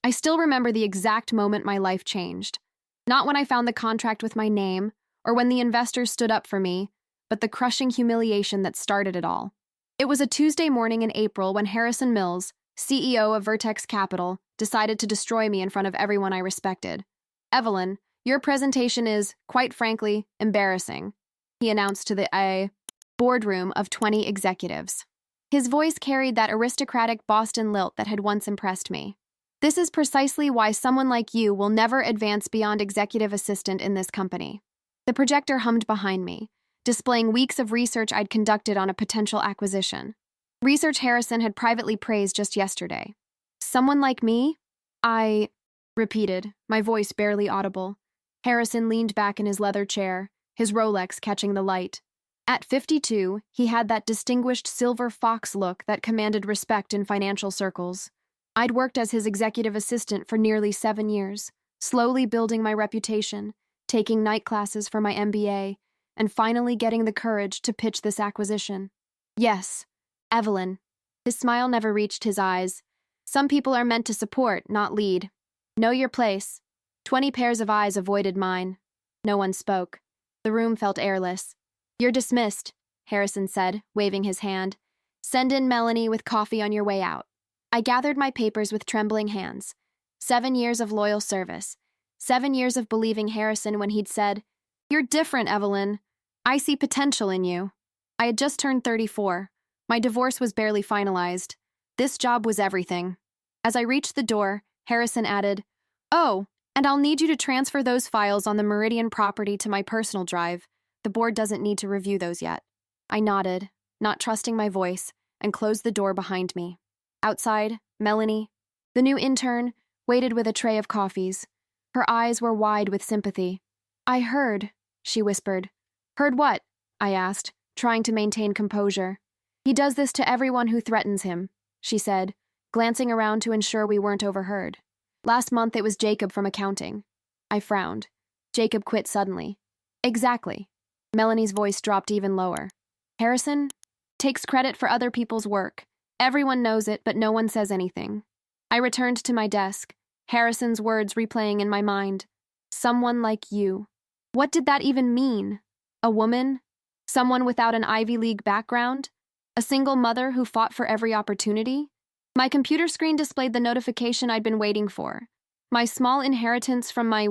I still remember the exact moment my life changed. Not when I found the contract with my name, or when the investors stood up for me, but the crushing humiliation that started it all. It was a Tuesday morning in April when Harrison Mills, CEO of Vertex Capital, decided to destroy me in front of everyone I respected. "Evelyn, your presentation is, quite frankly, embarrassing," he announced to the boardroom of 20 executives. His voice carried that aristocratic Boston lilt that had once impressed me. "This is precisely why someone like you will never advance beyond executive assistant in this company." The projector hummed behind me, displaying weeks of research I'd conducted on a potential acquisition. Research Harrison had privately praised just yesterday. "Someone like me?" I repeated, my voice barely audible. Harrison leaned back in his leather chair, his Rolex catching the light. At 52, he had that distinguished silver fox look that commanded respect in financial circles. I'd worked as his executive assistant for nearly 7 years, slowly building my reputation, taking night classes for my MBA, and finally getting the courage to pitch this acquisition. "Yes, Evelyn." His smile never reached his eyes. "Some people are meant to support, not lead. Know your place." 20 pairs of eyes avoided mine. No one spoke. The room felt airless. "You're dismissed," Harrison said, waving his hand. "Send in Melanie with coffee on your way out." I gathered my papers with trembling hands. 7 years of loyal service. 7 years of believing Harrison when he'd said, "You're different, Evelyn. I see potential in you." I had just turned 34. My divorce was barely finalized. This job was everything. As I reached the door, Harrison added, "Oh, and I'll need you to transfer those files on the Meridian property to my personal drive. The board doesn't need to review those yet." I nodded, not trusting my voice, and closed the door behind me. Outside, Melanie, the new intern, waited with a tray of coffees. Her eyes were wide with sympathy. "I heard," she whispered. "Heard what?" I asked, trying to maintain composure. "He does this to everyone who threatens him," she said, glancing around to ensure we weren't overheard. "Last month it was Jacob from accounting." I frowned. "Jacob quit suddenly." "Exactly." Melanie's voice dropped even lower. "Harrison takes credit for other people's work. Everyone knows it, but no one says anything." I returned to my desk, Harrison's words replaying in my mind. "Someone like you." What did that even mean? A woman? Someone without an Ivy League background? A single mother who fought for every opportunity? My computer screen displayed the notification I'd been waiting for. My small inheritance from my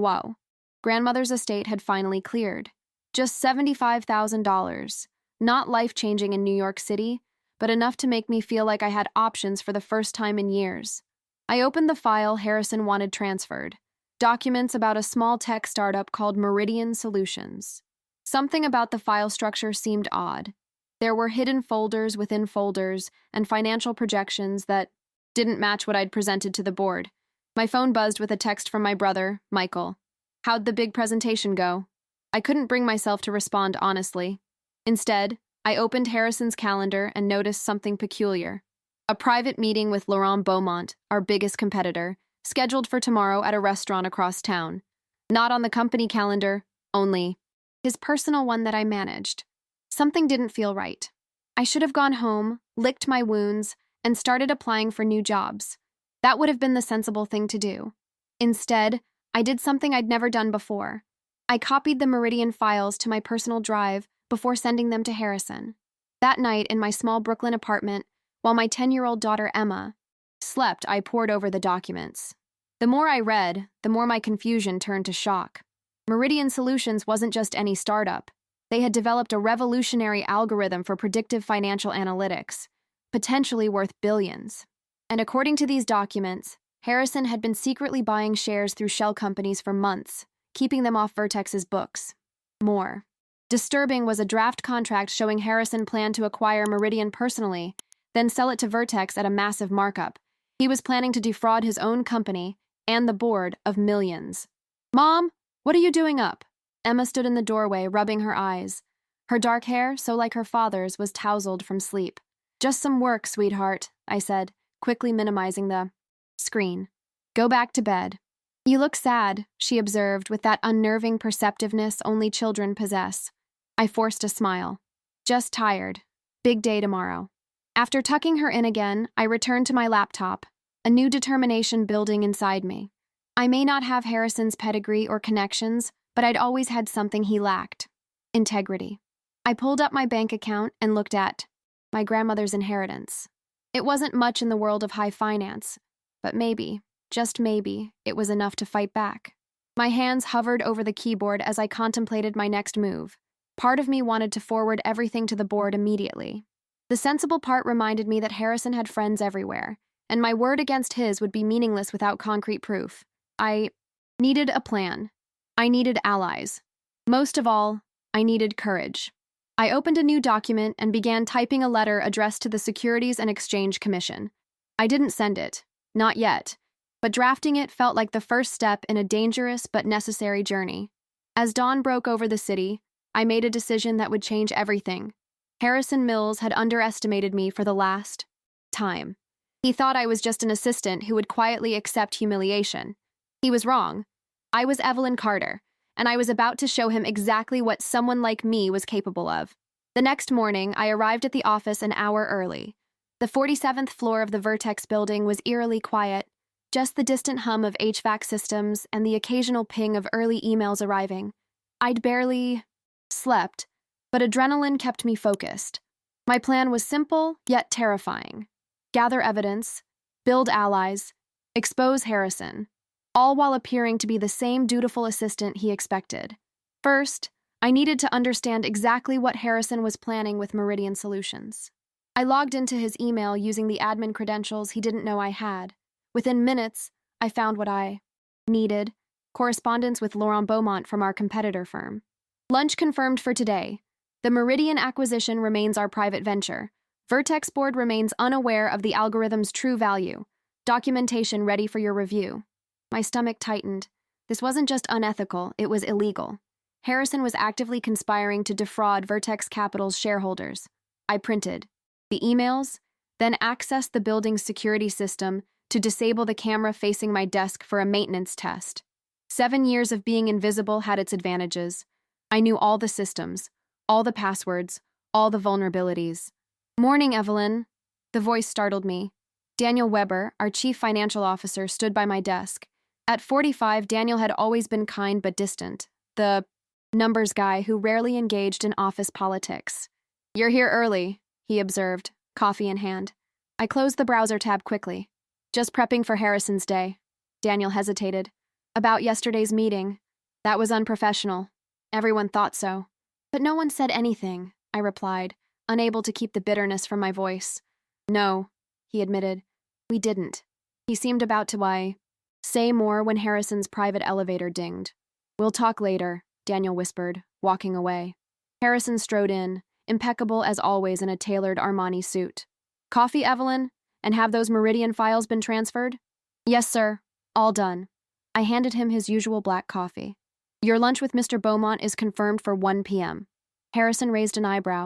grandmother's estate had finally cleared. Just $75,000. Not life-changing in New York City, but enough to make me feel like I had options for the first time in years. I opened the file Harrison wanted transferred. Documents about a small tech startup called Meridian Solutions. Something about the file structure seemed odd. There were hidden folders within folders and financial projections that didn't match what I'd presented to the board. My phone buzzed with a text from my brother, Michael. "How'd the big presentation go?" I couldn't bring myself to respond honestly. Instead, I opened Harrison's calendar and noticed something peculiar. A private meeting with Laurent Beaumont, our biggest competitor, scheduled for tomorrow at a restaurant across town. Not on the company calendar, only his personal one that I managed. Something didn't feel right. I should have gone home, licked my wounds, and started applying for new jobs. That would have been the sensible thing to do. Instead, I did something I'd never done before. I copied the Meridian files to my personal drive before sending them to Harrison. That night, in my small Brooklyn apartment, while my 10-year-old daughter Emma slept, I pored over the documents. The more I read, the more my confusion turned to shock. Meridian Solutions wasn't just any startup. They had developed a revolutionary algorithm for predictive financial analytics, potentially worth billions. And according to these documents, Harrison had been secretly buying shares through shell companies for months, keeping them off Vertex's books. More disturbing was a draft contract showing Harrison planned to acquire Meridian personally, then sell it to Vertex at a massive markup. He was planning to defraud his own company and the board of millions. "Mom, what are you doing up?" Emma stood in the doorway, rubbing her eyes. Her dark hair, so like her father's, was tousled from sleep. "Just some work, sweetheart," I said, quickly minimizing the screen. "Go back to bed." "You look sad," she observed with that unnerving perceptiveness only children possess. I forced a smile. "Just tired. Big day tomorrow." After tucking her in again, I returned to my laptop. a new determination building inside me. I may not have Harrison's pedigree or connections, but I'd always had something he lacked: integrity. I pulled up my bank account and looked at my grandmother's inheritance. It wasn't much in the world of high finance, but maybe, just maybe, it was enough to fight back. My hands hovered over the keyboard as I contemplated my next move. Part of me wanted to forward everything to the board immediately. The sensible part reminded me that Harrison had friends everywhere, and my word against his would be meaningless without concrete proof. I needed a plan. I needed allies. Most of all, I needed courage. I opened a new document and began typing a letter addressed to the Securities and Exchange Commission. I didn't send it, not yet, but drafting it felt like the first step in a dangerous but necessary journey. As dawn broke over the city, I made a decision that would change everything. Harrison Mills had underestimated me for the last time. He thought I was just an assistant who would quietly accept humiliation. He was wrong. I was Evelyn Carter, and I was about to show him exactly what someone like me was capable of. The next morning, I arrived at the office an hour early. The 47th floor of the Vertex building was eerily quiet, just the distant hum of HVAC systems and the occasional ping of early emails arriving. I'd barely slept, but adrenaline kept me focused. My plan was simple, yet terrifying. Gather evidence, build allies, expose Harrison, all while appearing to be the same dutiful assistant he expected. First, I needed to understand exactly what Harrison was planning with Meridian Solutions. I logged into his email using the admin credentials he didn't know I had. Within minutes, I found what I needed: correspondence with Laurent Beaumont from our competitor firm. Lunch confirmed for today. The Meridian acquisition remains our private venture. Vertex board remains unaware of the algorithm's true value. Documentation ready for your review. My stomach tightened. This wasn't just unethical, it was illegal. Harrison was actively conspiring to defraud Vertex Capital's shareholders. I printed the emails, then accessed the building's security system to disable the camera facing my desk for a maintenance test. 7 years of being invisible had its advantages. I knew all the systems, all the passwords, all the vulnerabilities. "Morning, Evelyn." The voice startled me. Daniel Weber, our chief financial officer, stood by my desk. At 45, Daniel had always been kind but distant, the numbers guy who rarely engaged in office politics. "You're here early," he observed, coffee in hand. I closed the browser tab quickly. "Just prepping for Harrison's day." Daniel hesitated. "About yesterday's meeting. That was unprofessional. Everyone thought so." "But no one said anything," I replied, unable to keep the bitterness from my voice. "No," he admitted. "We didn't." He seemed about to say more when Harrison's private elevator dinged. "We'll talk later," Daniel whispered, walking away. Harrison strode in, impeccable as always in a tailored Armani suit. "Coffee, Evelyn? And have those Meridian files been transferred?" "Yes, sir. All done." I handed him his usual black coffee. "Your lunch with Mr. Beaumont is confirmed for 1 p.m. Harrison raised an eyebrow.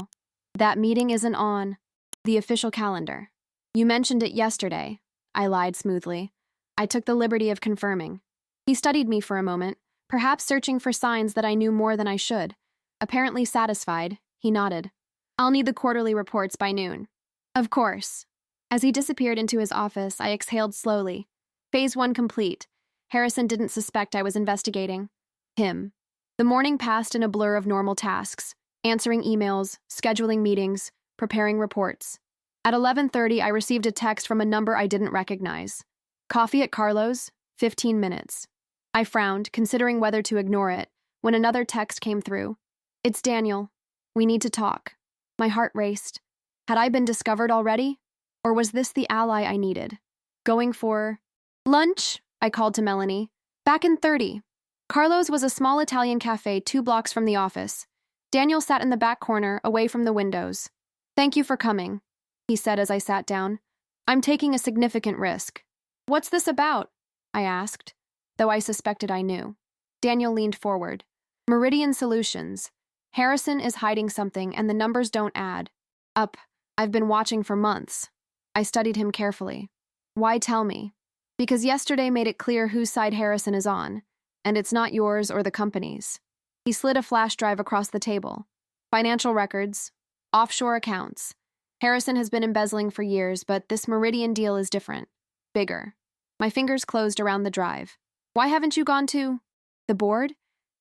"That meeting isn't on the official calendar." "You mentioned it yesterday," I lied smoothly. I took the liberty of confirming. He studied me for a moment, perhaps searching for signs that I knew more than I should. Apparently satisfied, he nodded. "I'll need the quarterly reports by noon." "Of course." As he disappeared into his office, I exhaled slowly. Phase 1 complete. Harrison didn't suspect I was investigating him. The morning passed in a blur of normal tasks: answering emails, scheduling meetings, preparing reports. At 11:30, I received a text from a number I didn't recognize. "Coffee at Carlo's? 15 minutes. I frowned, considering whether to ignore it, when another text came through. "It's Daniel. We need to talk." My heart raced. Had I been discovered already? Or was this the ally I needed? "Going for lunch?" I called to Melanie. "Back in 30. Carlo's was a small Italian cafe 2 blocks from the office. Daniel sat in the back corner, away from the windows. "Thank you for coming," he said as I sat down. "I'm taking a significant risk." "What's this about?" I asked, though I suspected I knew. Daniel leaned forward. "Meridian Solutions. Harrison is hiding something and the numbers don't add up. I've been watching for months." I studied him carefully. "Why tell me?" "Because yesterday made it clear whose side Harrison is on, and it's not yours or the company's." He slid a flash drive across the table. "Financial records, offshore accounts. Harrison has been embezzling for years, but this Meridian deal is different. bigger. My fingers closed around the drive. Why haven't you gone to the board?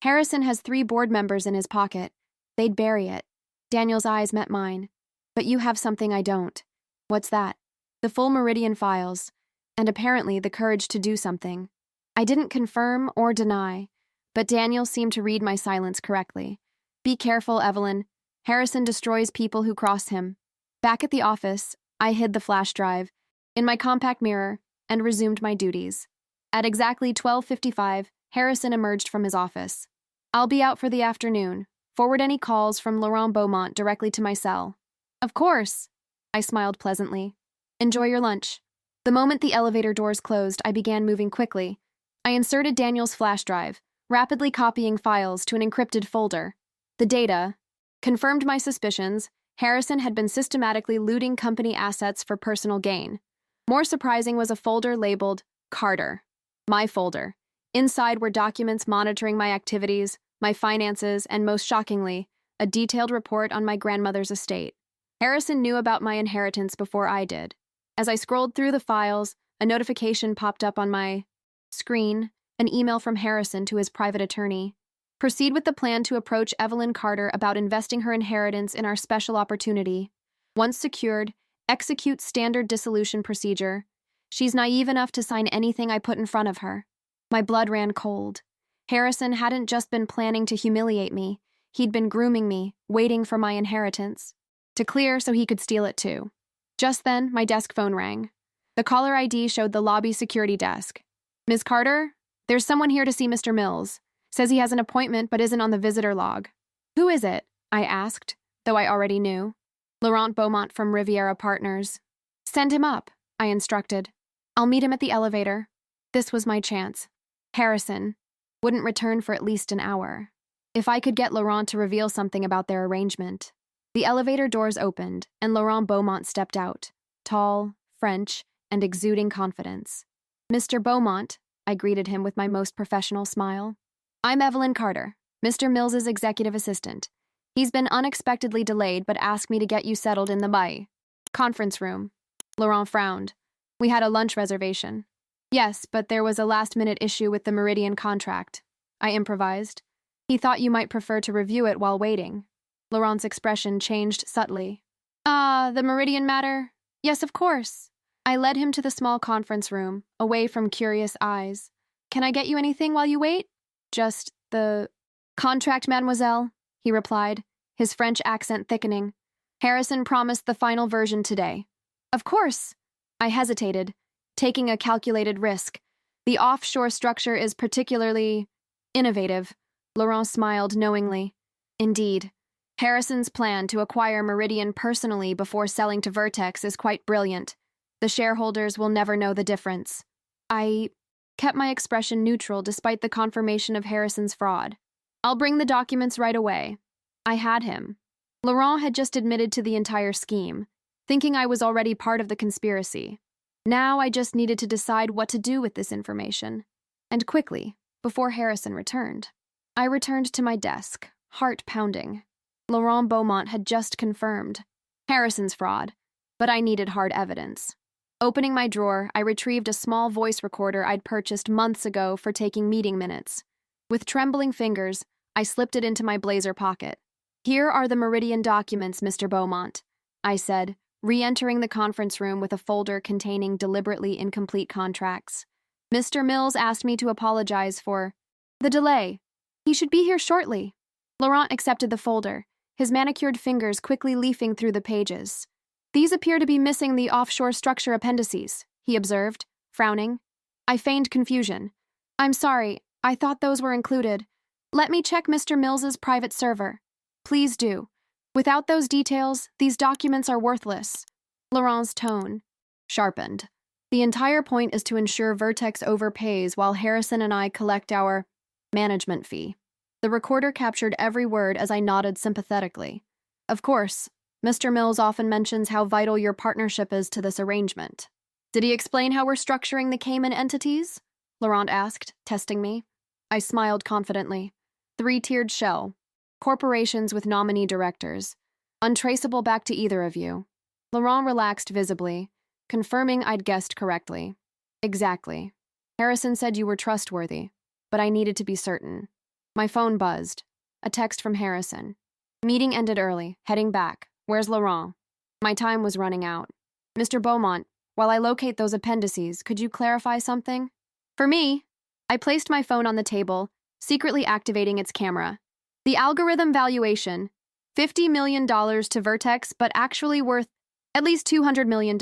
Harrison has 3 board members in his pocket. They'd bury it. Daniel's eyes met mine. But you have something I don't. What's that? The full Meridian files, and apparently the courage to do something. I didn't confirm or deny, but Daniel seemed to read my silence correctly. Be careful, Evelyn. Harrison destroys people who cross him. Back at the office, I hid the flash drive in my compact mirror and resumed my duties. At exactly 12:55, Harrison emerged from his office. I'll be out for the afternoon. Forward any calls from Laurent Beaumont directly to my cell. Of course, I smiled pleasantly. Enjoy your lunch. The moment the elevator doors closed, I began moving quickly. I inserted Daniel's flash drive, rapidly copying files to an encrypted folder. The data confirmed my suspicions. Harrison had been systematically looting company assets for personal gain. More surprising was a folder labeled Carter, my folder. Inside were documents monitoring my activities, my finances, and most shockingly, a detailed report on my grandmother's estate. Harrison knew about my inheritance before I did. As I scrolled through the files, a notification popped up on my screen, an email from Harrison to his private attorney. Proceed with the plan to approach Evelyn Carter about investing her inheritance in our special opportunity. Once secured, execute standard dissolution procedure. She's naive enough to sign anything I put in front of her. My blood ran cold. Harrison hadn't just been planning to humiliate me. He'd been grooming me, waiting for my inheritance to clear so he could steal it too. Just then, my desk phone rang. The caller ID showed the lobby security desk. Ms. Carter, there's someone here to see Mr. Mills. Says he has an appointment but isn't on the visitor log. Who is it? I asked, though I already knew. Laurent Beaumont from Riviera Partners. Send him up, I instructed. I'll meet him at the elevator. This was my chance. Harrison wouldn't return for at least an hour. If I could get Laurent to reveal something about their arrangement. The elevator doors opened, and Laurent Beaumont stepped out, tall, French, and exuding confidence. Mr. Beaumont, I greeted him with my most professional smile. I'm Evelyn Carter, Mr. Mills's executive assistant. He's been unexpectedly delayed but asked me to get you settled in the conference room. Laurent frowned. We had a lunch reservation. Yes, but there was a last-minute issue with the Meridian contract. I improvised. He thought you might prefer to review it while waiting. Laurent's expression changed subtly. The Meridian matter? Yes, of course. I led him to the small conference room, away from curious eyes. Can I get you anything while you wait? Just the contract, mademoiselle, he replied, his French accent thickening. Harrison promised the final version today. Of course. I hesitated, taking a calculated risk. The offshore structure is particularly innovative. Laurent smiled knowingly. Indeed. Harrison's plan to acquire Meridian personally before selling to Vertex is quite brilliant. The shareholders will never know the difference. I kept my expression neutral despite the confirmation of Harrison's fraud. I'll bring the documents right away. I had him. Laurent had just admitted to the entire scheme, thinking I was already part of the conspiracy. Now I just needed to decide what to do with this information. And quickly, before Harrison returned. I returned to my desk, heart pounding. Laurent Beaumont had just confirmed Harrison's fraud, but I needed hard evidence. Opening my drawer, I retrieved a small voice recorder I'd purchased months ago for taking meeting minutes. With trembling fingers, I slipped it into my blazer pocket. Here are the Meridian documents, Mr. Beaumont, I said, re-entering the conference room with a folder containing deliberately incomplete contracts. Mr. Mills asked me to apologize for the delay. He should be here shortly. Laurent accepted the folder, his manicured fingers quickly leafing through the pages. These appear to be missing the offshore structure appendices, he observed, frowning. I feigned confusion. I'm sorry, I thought those were included. Let me check Mr. Mills's private server. Please do. Without those details, these documents are worthless. Laurent's tone sharpened. The entire point is to ensure Vertex overpays while Harrison and I collect our management fee. The recorder captured every word as I nodded sympathetically. Of course, Mr. Mills often mentions how vital your partnership is to this arrangement. Did he explain how we're structuring the Cayman entities? Laurent asked, testing me. I smiled confidently. 3-tiered shell. Corporations with nominee directors. Untraceable back to either of you. Laurent relaxed visibly, confirming I'd guessed correctly. Exactly. Harrison said you were trustworthy, but I needed to be certain. My phone buzzed. A text from Harrison. Meeting ended early, heading back. Where's Laurent? My time was running out. Mr. Beaumont, while I locate those appendices, could you clarify something? For me, I placed my phone on the table, secretly activating its camera. The algorithm valuation, $50 million to Vertex, but actually worth at least $200 million,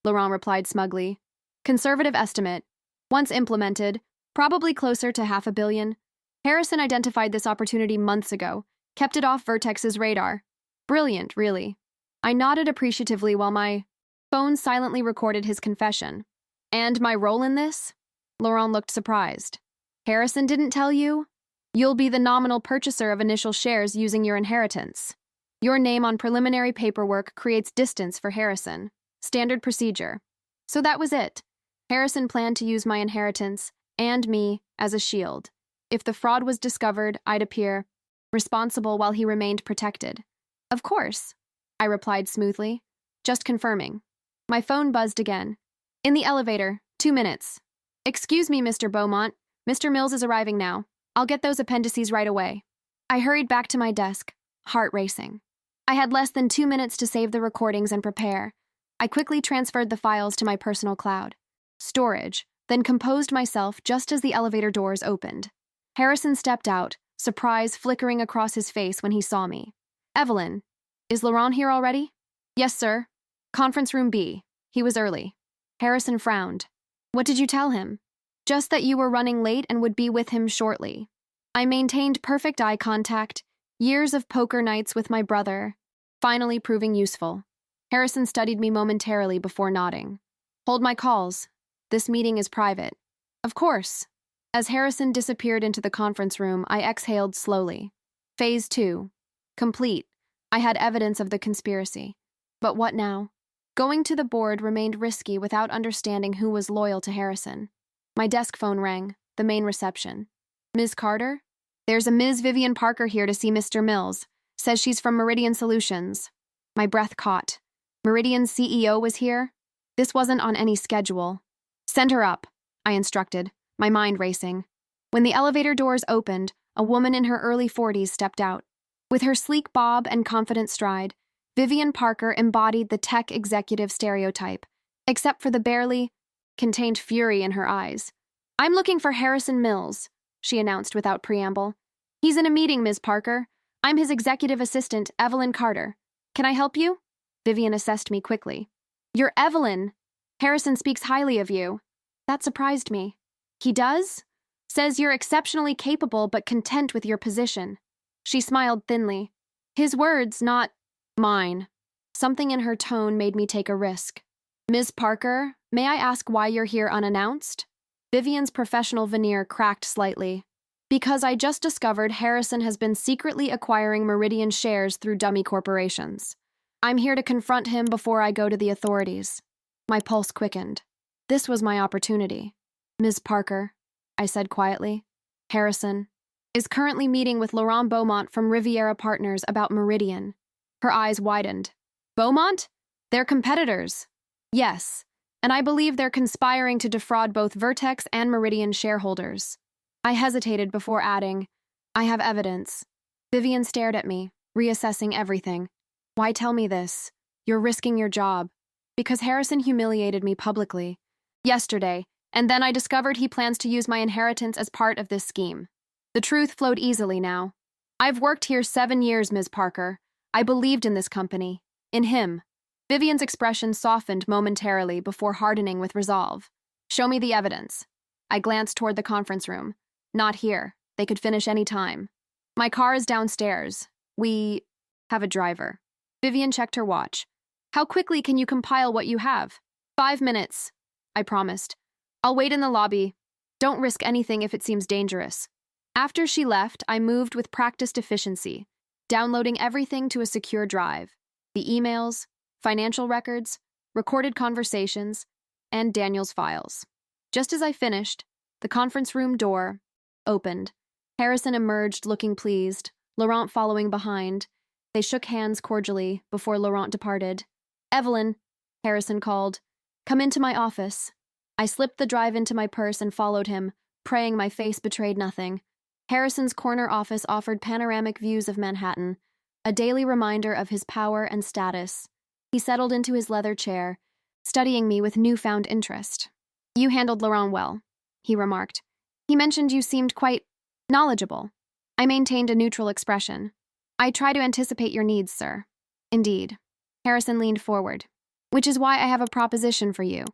Laurent replied smugly. Conservative estimate. Once implemented, probably closer to $500 million. Harrison identified this opportunity months ago, kept it off Vertex's radar. Brilliant, really. I nodded appreciatively while my phone silently recorded his confession. And my role in this? Laurent looked surprised. Harrison didn't tell you? You'll be the nominal purchaser of initial shares using your inheritance. Your name on preliminary paperwork creates distance for Harrison. Standard procedure. So that was it. Harrison planned to use my inheritance and me as a shield. If the fraud was discovered, I'd appear responsible while he remained protected. Of course, I replied smoothly, just confirming. My phone buzzed again. In the elevator, 2 minutes. Excuse me, Mr. Beaumont. Mr. Mills is arriving now. I'll get those appendices right away. I hurried back to my desk, heart racing. I had less than 2 minutes to save the recordings and prepare. I quickly transferred the files to my personal cloud. Storage, then composed myself just as the elevator doors opened. Harrison stepped out, surprise flickering across his face when he saw me. Evelyn, is Laurent here already? Yes, sir. Conference room B. He was early. Harrison frowned. What did you tell him? Just that you were running late and would be with him shortly. I maintained perfect eye contact, years of poker nights with my brother, finally proving useful. Harrison studied me momentarily before nodding. Hold my calls. This meeting is private. Of course. As Harrison disappeared into the conference room, I exhaled slowly. Phase 2. Complete. I had evidence of the conspiracy. But what now? Going to the board remained risky without understanding who was loyal to Harrison. My desk phone rang, the main reception. Ms. Carter? There's a Ms. Vivian Parker here to see Mr. Mills. Says she's from Meridian Solutions. My breath caught. Meridian's CEO was here? This wasn't on any schedule. Send her up, I instructed, my mind racing. When the elevator doors opened, a woman in her early 40s stepped out. With her sleek bob and confident stride, Vivian Parker embodied the tech executive stereotype, except for the barely contained fury in her eyes. I'm looking for Harrison Mills, she announced without preamble. He's in a meeting, Ms. Parker. I'm his executive assistant, Evelyn Carter. Can I help you? Vivian assessed me quickly. You're Evelyn. Harrison speaks highly of you. That surprised me. He does? Says you're exceptionally capable but content with your position. She smiled thinly. His words, not mine. Something in her tone made me take a risk. Ms. Parker, may I ask why you're here unannounced? Vivian's professional veneer cracked slightly. Because I just discovered Harrison has been secretly acquiring Meridian shares through dummy corporations. I'm here to confront him before I go to the authorities. My pulse quickened. This was my opportunity. Ms. Parker, I said quietly, Harrison is currently meeting with Laurent Beaumont from Riviera Partners about Meridian. Her eyes widened. Beaumont? They're competitors. Yes, and I believe they're conspiring to defraud both Vertex and Meridian shareholders. I hesitated before adding, I have evidence. Vivian stared at me, reassessing everything. Why tell me this? You're risking your job. Because Harrison humiliated me publicly. Yesterday, and then I discovered he plans to use my inheritance as part of this scheme. The truth flowed easily now. I've worked here 7 years, Ms. Parker. I believed in this company. In him. Vivian's expression softened momentarily before hardening with resolve. Show me the evidence. I glanced toward the conference room. Not here. They could finish any time. My car is downstairs. We have a driver. Vivian checked her watch. How quickly can you compile what you have? 5 minutes, I promised. I'll wait in the lobby. Don't risk anything if it seems dangerous. After she left, I moved with practiced efficiency, downloading everything to a secure drive. The emails, financial records, recorded conversations, and Daniel's files. Just as I finished, the conference room door opened. Harrison emerged looking pleased, Laurent following behind. They shook hands cordially before Laurent departed. Evelyn, Harrison called. Come into my office. I slipped the drive into my purse and followed him, praying my face betrayed nothing. Harrison's corner office offered panoramic views of Manhattan, a daily reminder of his power and status. He settled into his leather chair, studying me with newfound interest. "You handled Laurent well," he remarked. "He mentioned you seemed quite knowledgeable." I maintained a neutral expression. "I try to anticipate your needs, sir." "Indeed." Harrison leaned forward. "Which is why I have a proposition for you.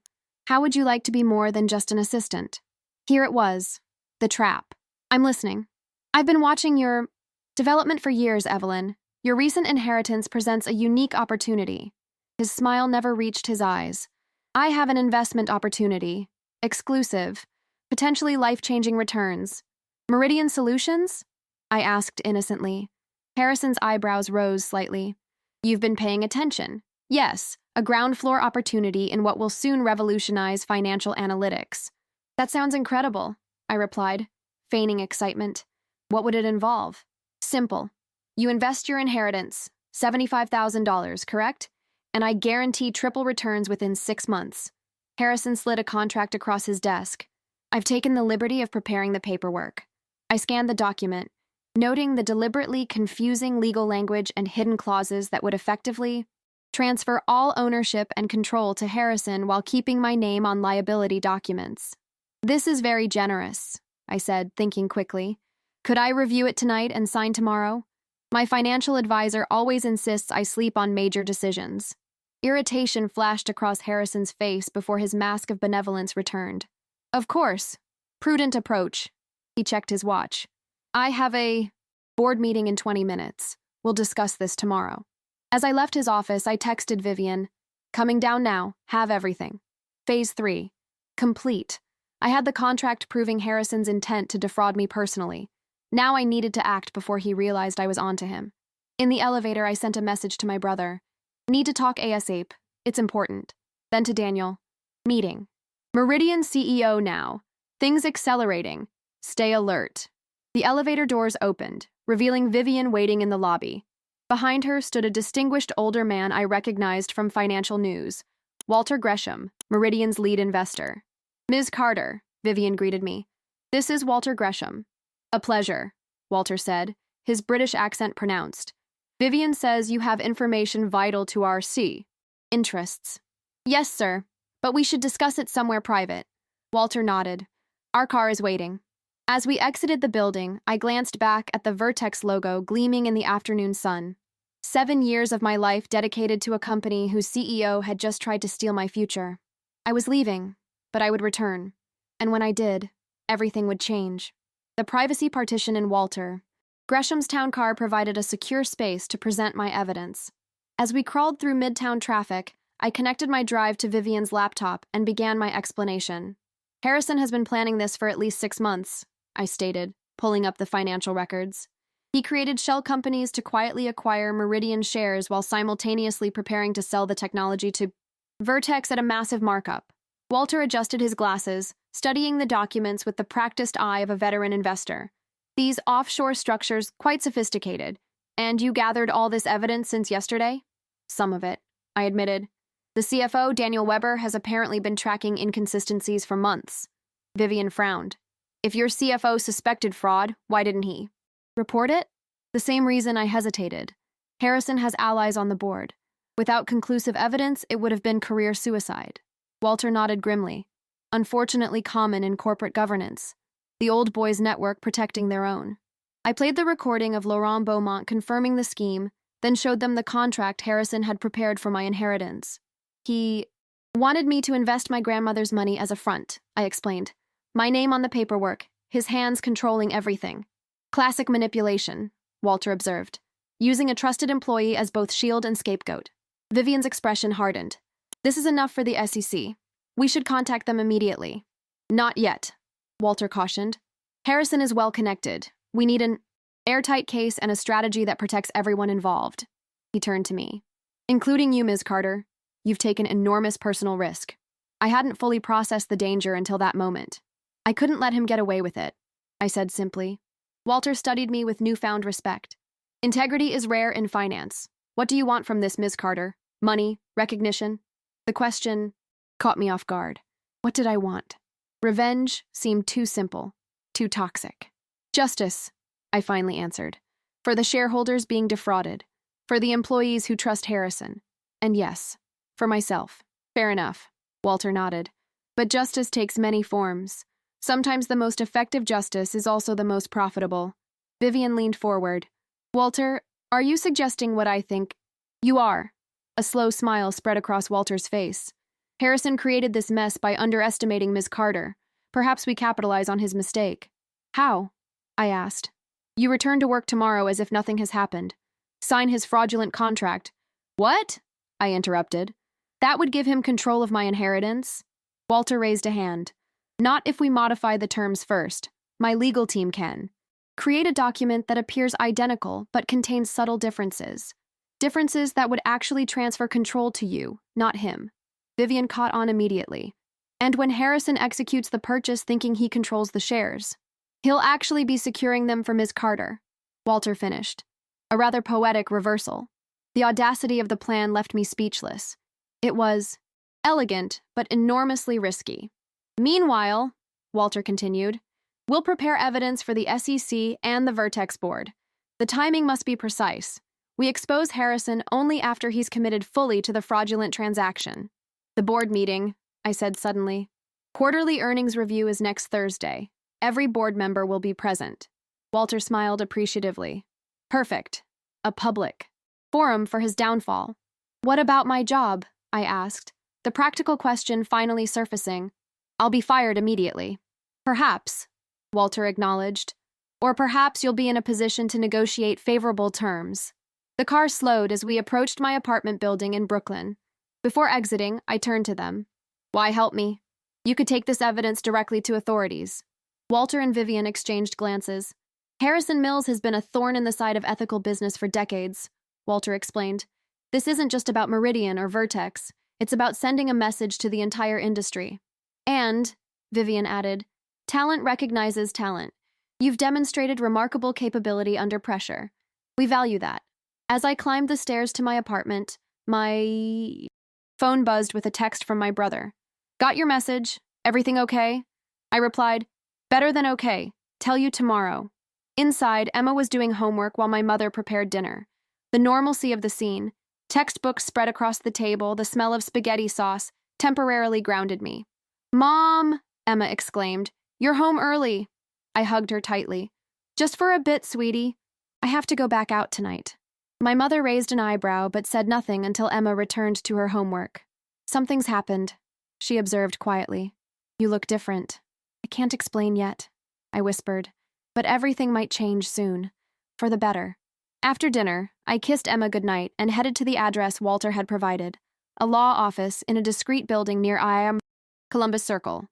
How would you like to be more than just an assistant?" Here it was, the trap. "I'm listening." "I've been watching your development for years, Evelyn. Your recent inheritance presents a unique opportunity." His smile never reached his eyes. "I have an investment opportunity. Exclusive. Potentially life-changing returns." "Meridian Solutions?" I asked innocently. Harrison's eyebrows rose slightly. "You've been paying attention." "Yes, a ground floor opportunity in what will soon revolutionize financial analytics." "That sounds incredible," I replied, feigning excitement. "What would it involve?" "Simple. You invest your inheritance, $75,000, correct? And I guarantee triple returns within 6 months." Harrison slid a contract across his desk. "I've taken the liberty of preparing the paperwork." I scanned the document, noting the deliberately confusing legal language and hidden clauses that would effectively transfer all ownership and control to Harrison while keeping my name on liability documents. "This is very generous," I said, thinking quickly. "Could I review it tonight and sign tomorrow? My financial advisor always insists I sleep on major decisions." Irritation flashed across Harrison's face before his mask of benevolence returned. "Of course. Prudent approach." He checked his watch. "I have a board meeting in 20 minutes. We'll discuss this tomorrow." As I left his office, I texted Vivian, "Coming down now. Have everything." Phase 3. Complete. I had the contract proving Harrison's intent to defraud me personally. Now I needed to act before he realized I was onto him. In the elevator, I sent a message to my brother. "Need to talk ASAP. It's important." Then to Daniel. "Meeting. Meridian CEO now. Things accelerating. Stay alert." The elevator doors opened, revealing Vivian waiting in the lobby. Behind her stood a distinguished older man I recognized from financial news, Walter Gresham, Meridian's lead investor. "Ms. Carter," Vivian greeted me. "This is Walter Gresham." "A pleasure," Walter said, his British accent pronounced. "Vivian says you have information vital to our interests." "Yes, sir, but we should discuss it somewhere private." Walter nodded. "Our car is waiting." As we exited the building, I glanced back at the Vertex logo gleaming in the afternoon sun. 7 years of my life dedicated to a company whose CEO had just tried to steal my future. I was leaving, but I would return. And when I did, everything would change. The privacy partition in Walter Gresham's town car provided a secure space to present my evidence. As we crawled through midtown traffic, I connected my drive to Vivian's laptop and began my explanation. "Harrison has been planning this for at least 6 months," I stated, pulling up the financial records. "He created shell companies to quietly acquire Meridian shares while simultaneously preparing to sell the technology to Vertex at a massive markup." Walter adjusted his glasses, studying the documents with the practiced eye of a veteran investor. "These offshore structures, quite sophisticated. And you gathered all this evidence since yesterday?" "Some of it," I admitted. "The CFO, Daniel Weber, has apparently been tracking inconsistencies for months." Vivian frowned. "If your CFO suspected fraud, why didn't he report it?" "The same reason I hesitated. Harrison has allies on the board. Without conclusive evidence, it would have been career suicide." Walter nodded grimly. "Unfortunately common in corporate governance. The old boys' network protecting their own." I played the recording of Laurent Beaumont confirming the scheme, then showed them the contract Harrison had prepared for my inheritance. "He wanted me to invest my grandmother's money as a front," I explained. "My name on the paperwork, his hands controlling everything." "Classic manipulation," Walter observed, "using a trusted employee as both shield and scapegoat." Vivian's expression hardened. "This is enough for the SEC. We should contact them immediately." "Not yet," Walter cautioned. "Harrison is well connected. We need an airtight case and a strategy that protects everyone involved." He turned to me. "Including you, Ms. Carter. You've taken enormous personal risk." I hadn't fully processed the danger until that moment. "I couldn't let him get away with it," I said simply. Walter studied me with newfound respect. "Integrity is rare in finance. What do you want from this, Ms. Carter? Money? Recognition?" The question caught me off guard. What did I want? Revenge seemed too simple, too toxic. Justice, I finally answered. For the shareholders being defrauded, for the employees who trust Harrison, and yes, for myself. Fair enough, Walter nodded. But justice takes many forms. Sometimes the most effective justice is also the most profitable. Vivian leaned forward. Walter, are you suggesting what I think? You are. A slow smile spread across Walter's face. Harrison created this mess by underestimating Ms. Carter. Perhaps we capitalize on his mistake. How? I asked. You return to work tomorrow as if nothing has happened. Sign his fraudulent contract. What? I interrupted. That would give him control of my inheritance? Walter raised a hand. Not if we modify the terms first. My legal team can. Create a document that appears identical but contains subtle differences. Differences that would actually transfer control to you, not him. Vivian caught on immediately. And when Harrison executes the purchase thinking he controls the shares, he'll actually be securing them for Ms. Carter. Walter finished. A rather poetic reversal. The audacity of the plan left me speechless. It was elegant, but enormously risky. Meanwhile, Walter continued, we'll prepare evidence for the SEC and the Vertex board. The timing must be precise. We expose Harrison only after he's committed fully to the fraudulent transaction. The board meeting, I said suddenly. Quarterly earnings review is next Thursday. Every board member will be present. Walter smiled appreciatively. Perfect. A public forum for his downfall. What about my job? I asked, the practical question finally surfacing. I'll be fired immediately. Perhaps, Walter acknowledged. Or perhaps you'll be in a position to negotiate favorable terms. The car slowed as we approached my apartment building in Brooklyn. Before exiting, I turned to them. Why help me? You could take this evidence directly to authorities. Walter and Vivian exchanged glances. Harrison Mills has been a thorn in the side of ethical business for decades, Walter explained. This isn't just about Meridian or Vertex. It's about sending a message to the entire industry. And, Vivian added, talent recognizes talent. You've demonstrated remarkable capability under pressure. We value that. As I climbed the stairs to my apartment, my phone buzzed with a text from my brother. Got your message. Everything okay? I replied, better than okay. Tell you tomorrow. Inside, Emma was doing homework while my mother prepared dinner. The normalcy of the scene, textbooks spread across the table, the smell of spaghetti sauce, temporarily grounded me. Mom, Emma exclaimed, you're home early. I hugged her tightly. Just for a bit, sweetie. I have to go back out tonight. My mother raised an eyebrow but said nothing until Emma returned to her homework. Something's happened, she observed quietly. You look different. I can't explain yet, I whispered, but everything might change soon, for the better. After dinner, I kissed Emma goodnight and headed to the address Walter had provided, a law office in a discreet building near Columbus Circle.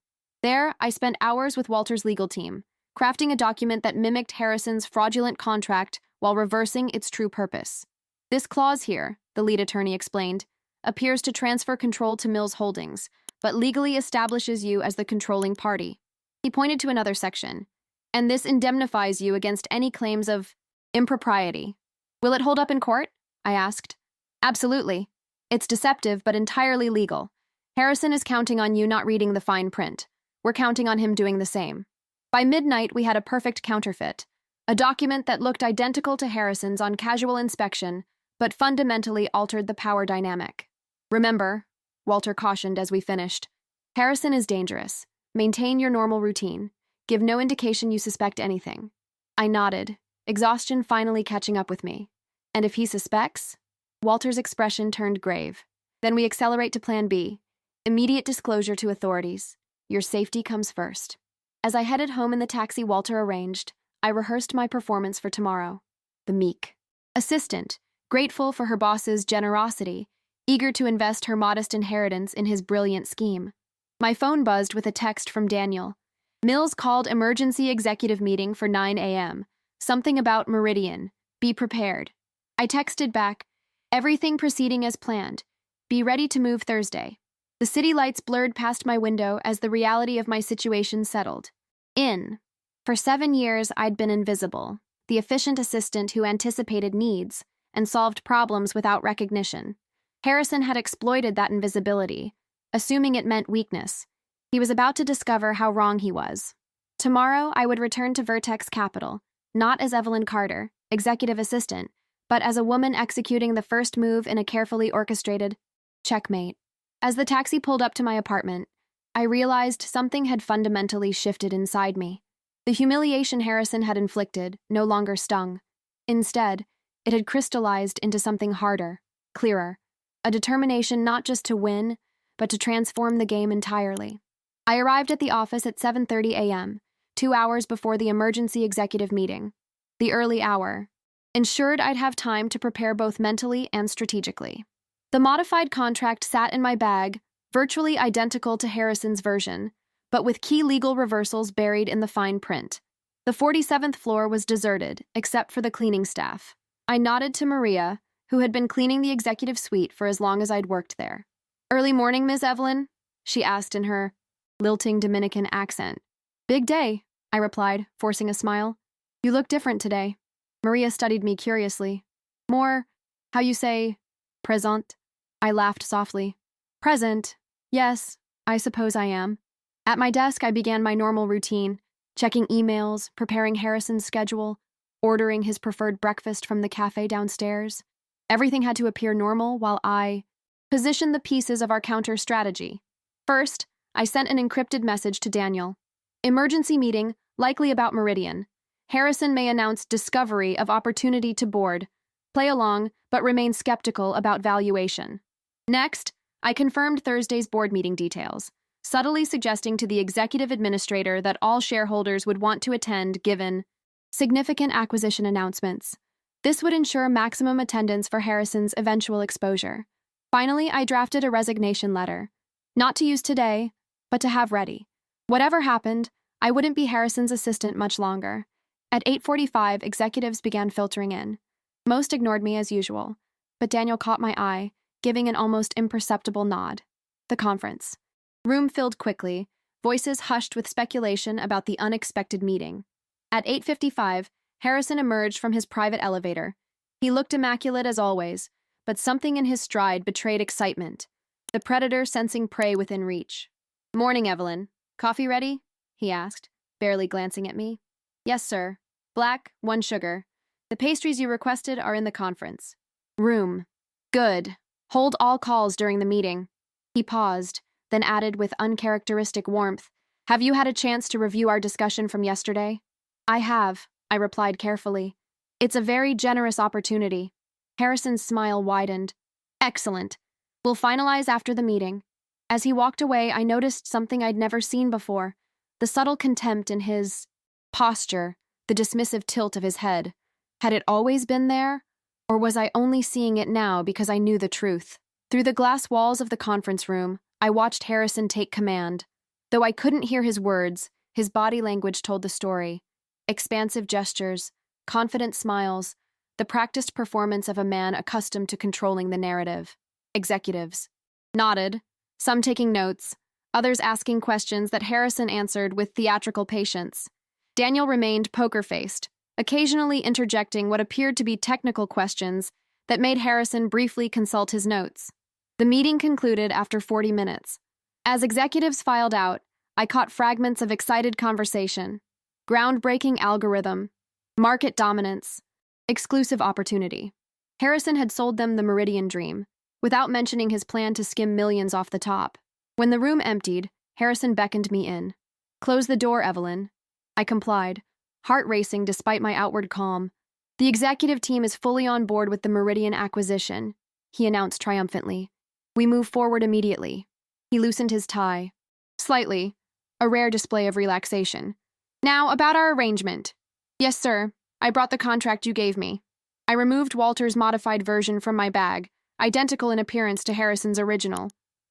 There, I spent hours with Walter's legal team, crafting a document that mimicked Harrison's fraudulent contract while reversing its true purpose. This clause here, the lead attorney explained, appears to transfer control to Mills Holdings, but legally establishes you as the controlling party. He pointed to another section, and this indemnifies you against any claims of impropriety. Will it hold up in court? I asked. Absolutely. It's deceptive, but entirely legal. Harrison is counting on you not reading the fine print. We're counting on him doing the same. By midnight, we had a perfect counterfeit, a document that looked identical to Harrison's on casual inspection, but fundamentally altered the power dynamic. Remember, Walter cautioned as we finished, Harrison is dangerous. Maintain your normal routine. Give no indication you suspect anything. I nodded, exhaustion finally catching up with me. And if he suspects? Walter's expression turned grave. Then we accelerate to Plan B. Immediate disclosure to authorities. Your safety comes first. As I headed home in the taxi Walter arranged, I rehearsed my performance for tomorrow. The meek assistant, grateful for her boss's generosity, eager to invest her modest inheritance in his brilliant scheme. My phone buzzed with a text from Daniel. Mills called emergency executive meeting for 9 a.m. Something about Meridian. Be prepared. I texted back, everything proceeding as planned. Be ready to move Thursday. The city lights blurred past my window as the reality of my situation settled. For 7 years, I'd been invisible, the efficient assistant who anticipated needs and solved problems without recognition. Harrison had exploited that invisibility, assuming it meant weakness. He was about to discover how wrong he was. Tomorrow, I would return to Vertex Capital, not as Evelyn Carter, executive assistant, but as a woman executing the first move in a carefully orchestrated checkmate. As the taxi pulled up to my apartment, I realized something had fundamentally shifted inside me. The humiliation Harrison had inflicted no longer stung. Instead, it had crystallized into something harder, clearer, a determination not just to win, but to transform the game entirely. I arrived at the office at 7:30 a.m., 2 hours before the emergency executive meeting. The early hour ensured I'd have time to prepare both mentally and strategically. The modified contract sat in my bag, virtually identical to Harrison's version, but with key legal reversals buried in the fine print. The 47th floor was deserted, except for the cleaning staff. I nodded to Maria, who had been cleaning the executive suite for as long as I'd worked there. "Early morning, Miss Evelyn?" she asked in her lilting Dominican accent. "Big day," I replied, forcing a smile. "You look different today." Maria studied me curiously. "More, how you say, présent?" I laughed softly. "Present? Yes, I suppose I am." At my desk, I began my normal routine, checking emails, preparing Harrison's schedule, ordering his preferred breakfast from the cafe downstairs. Everything had to appear normal while I positioned the pieces of our counter strategy. First, I sent an encrypted message to Daniel. "Emergency meeting, likely about Meridian. Harrison may announce discovery of opportunity to board. Play along, but remain skeptical about valuation." Next, I confirmed Thursday's board meeting details, subtly suggesting to the executive administrator that all shareholders would want to attend given significant acquisition announcements. This would ensure maximum attendance for Harrison's eventual exposure. Finally, I drafted a resignation letter. Not to use today, but to have ready. Whatever happened, I wouldn't be Harrison's assistant much longer. At 8:45, executives began filtering in. Most ignored me as usual, but Daniel caught my eye, giving an almost imperceptible nod. The conference room filled quickly, voices hushed with speculation about the unexpected meeting. At 8:55, Harrison emerged from his private elevator. He looked immaculate as always, but something in his stride betrayed excitement, the predator sensing prey within reach. "Morning, Evelyn. Coffee ready?" he asked, barely glancing at me. "Yes, sir. Black, 1 sugar. The pastries you requested are in the conference room." "Good. Hold all calls during the meeting." He paused, then added with uncharacteristic warmth, "Have you had a chance to review our discussion from yesterday?" "I have," I replied carefully. "It's a very generous opportunity." Harrison's smile widened. "Excellent. We'll finalize after the meeting." As he walked away, I noticed something I'd never seen before, the subtle contempt in his posture, the dismissive tilt of his head. Had it always been there? Or was I only seeing it now because I knew the truth? Through the glass walls of the conference room, I watched Harrison take command. Though I couldn't hear his words, his body language told the story. Expansive gestures, confident smiles, the practiced performance of a man accustomed to controlling the narrative. Executives nodded, some taking notes, others asking questions that Harrison answered with theatrical patience. Daniel remained poker-faced, occasionally interjecting what appeared to be technical questions that made Harrison briefly consult his notes. The meeting concluded after 40 minutes. As executives filed out, I caught fragments of excited conversation. Groundbreaking algorithm, market dominance, exclusive opportunity. Harrison had sold them the Meridian dream, without mentioning his plan to skim millions off the top. When the room emptied, Harrison beckoned me in. "Close the door, Evelyn." I complied, heart racing despite my outward calm. "The executive team is fully on board with the Meridian acquisition," he announced triumphantly. "We move forward immediately." He loosened his tie. Slightly, a rare display of relaxation. "Now, about our arrangement." "Yes, sir. I brought the contract you gave me." I removed Walter's modified version from my bag, identical in appearance to Harrison's original.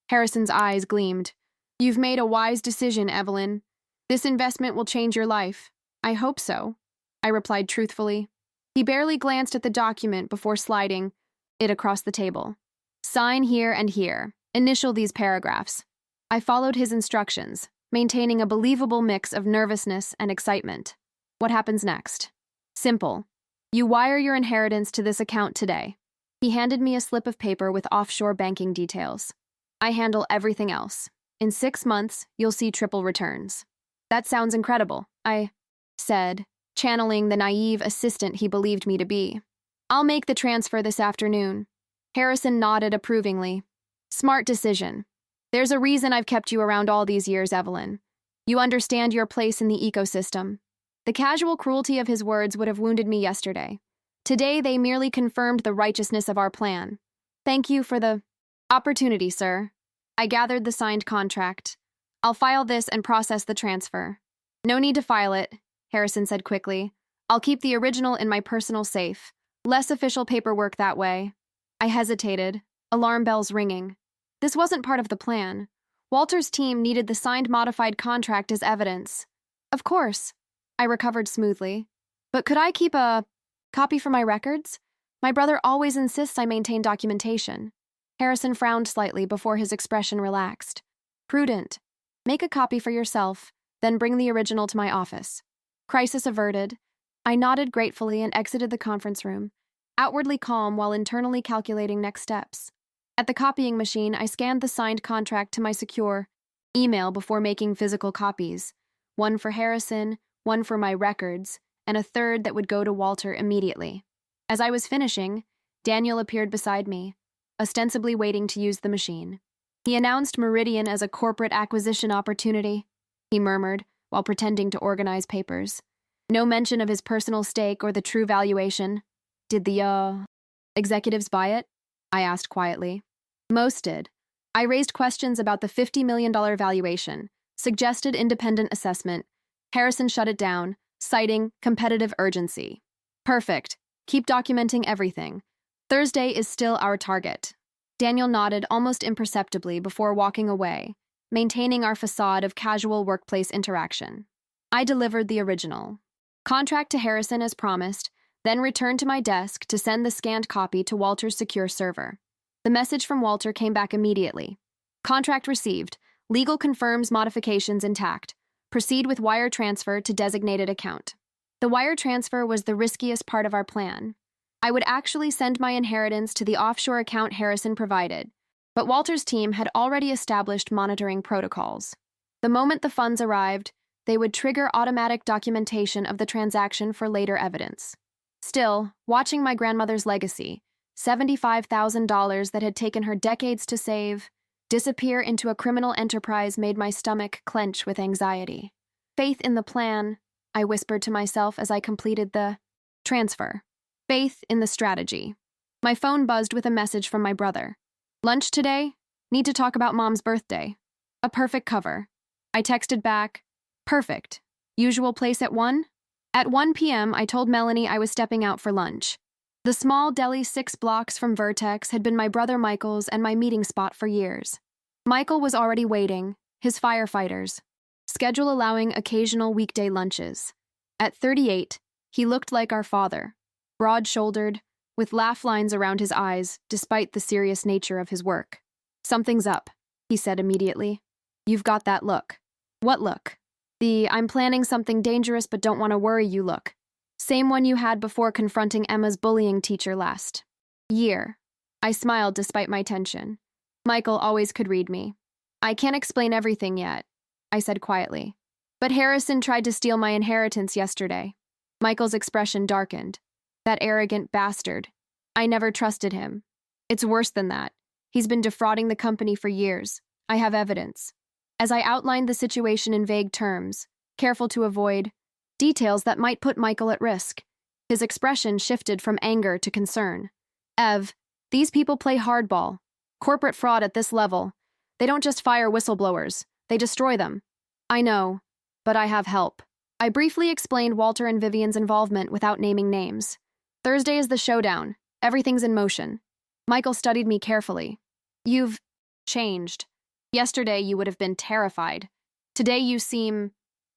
Harrison's eyes gleamed. "You've made a wise decision, Evelyn. This investment will change your life." "I hope so," I replied truthfully. He barely glanced at the document before sliding it across the table. "Sign here and here. Initial these paragraphs." I followed his instructions, maintaining a believable mix of nervousness and excitement. "What happens next?" "Simple. You wire your inheritance to this account today." He handed me a slip of paper with offshore banking details. "I handle everything else. In 6 months, you'll see triple returns. That sounds incredible, I said, channeling the naive assistant he believed me to be. I'll make the transfer this afternoon. Harrison nodded approvingly. Smart decision. There's a reason I've kept you around all these years, Evelyn. You understand your place in the ecosystem. The casual cruelty of his words would have wounded me yesterday. Today, they merely confirmed the righteousness of our plan. Thank you for the opportunity, sir. I gathered the signed contract. I'll file this and process the transfer. No need to file it, Harrison said quickly. I'll keep the original in my personal safe. Less official paperwork that way. I hesitated, alarm bells ringing. This wasn't part of the plan. Walter's team needed the signed modified contract as evidence. Of course, I recovered smoothly. But could I keep a copy for my records? My brother always insists I maintain documentation. Harrison frowned slightly before his expression relaxed. Prudent. Make a copy for yourself, then bring the original to my office. Crisis averted. I nodded gratefully and exited the conference room, outwardly calm while internally calculating next steps. At the copying machine, I scanned the signed contract to my secure email before making physical copies. One for Harrison, one for my records, and a third that would go to Walter immediately. As I was finishing, Daniel appeared beside me, ostensibly waiting to use the machine. He announced Meridian as a corporate acquisition opportunity, he murmured while pretending to organize papers. No mention of his personal stake or the true valuation. Did the, executives buy it? I asked quietly. Most did. I raised questions about the $50 million valuation, suggested independent assessment. Harrison shut it down, citing competitive urgency. Perfect. Keep documenting everything. Thursday is still our target. Daniel nodded almost imperceptibly before walking away, maintaining our facade of casual workplace interaction. I delivered the original contract to Harrison as promised, then returned to my desk to send the scanned copy to Walter's secure server. The message from Walter came back immediately. Contract received. Legal confirms modifications intact. Proceed with wire transfer to designated account. The wire transfer was the riskiest part of our plan. I would actually send my inheritance to the offshore account Harrison provided, but Walter's team had already established monitoring protocols. The moment the funds arrived, they would trigger automatic documentation of the transaction for later evidence. Still, watching my grandmother's legacy, $75,000 that had taken her decades to save, disappear into a criminal enterprise made my stomach clench with anxiety. Faith in the plan, I whispered to myself as I completed the transfer. Faith in the strategy. My phone buzzed with a message from my brother. Lunch today? Need to talk about Mom's birthday. A perfect cover. I texted back, perfect. Usual place at 1? At 1 p.m., I told Melanie I was stepping out for lunch. The small deli 6 blocks from Vertex had been my brother Michael's and my meeting spot for years. Michael was already waiting, his firefighters, schedule allowing occasional weekday lunches. At 38, he looked like our father, broad-shouldered, with laugh lines around his eyes despite the serious nature of his work. Something's up, he said immediately. You've got that look. What look? The I'm planning something dangerous but don't want to worry you look. Same one you had before confronting Emma's bullying teacher last year. I smiled despite my tension. Michael always could read me. I can't explain everything yet, I said quietly. But Harrison tried to steal my inheritance yesterday. Michael's expression darkened. That arrogant bastard. I never trusted him. It's worse than that. He's been defrauding the company for years. I have evidence. As I outlined the situation in vague terms, careful to avoid details that might put Michael at risk, his expression shifted from anger to concern. Ev, these people play hardball. Corporate fraud at this level. They don't just fire whistleblowers. They destroy them. I know, but I have help. I briefly explained Walter and Vivian's involvement without naming names. Thursday is the showdown. Everything's in motion. Michael studied me carefully. You've changed. Yesterday you would have been terrified. Today you seem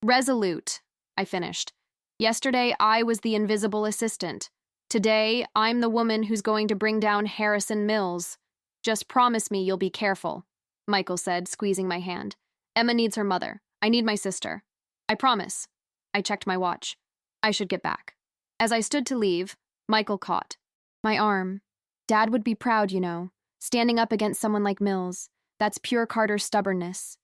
resolute, I finished. Yesterday I was the invisible assistant. Today I'm the woman who's going to bring down Harrison Mills. Just promise me you'll be careful, Michael said, squeezing my hand. Emma needs her mother. I need my sister. I promise. I checked my watch. I should get back. As I stood to leave, Michael caught my arm. Dad would be proud, you know, standing up against someone like Mills. That's pure Carter stubbornness.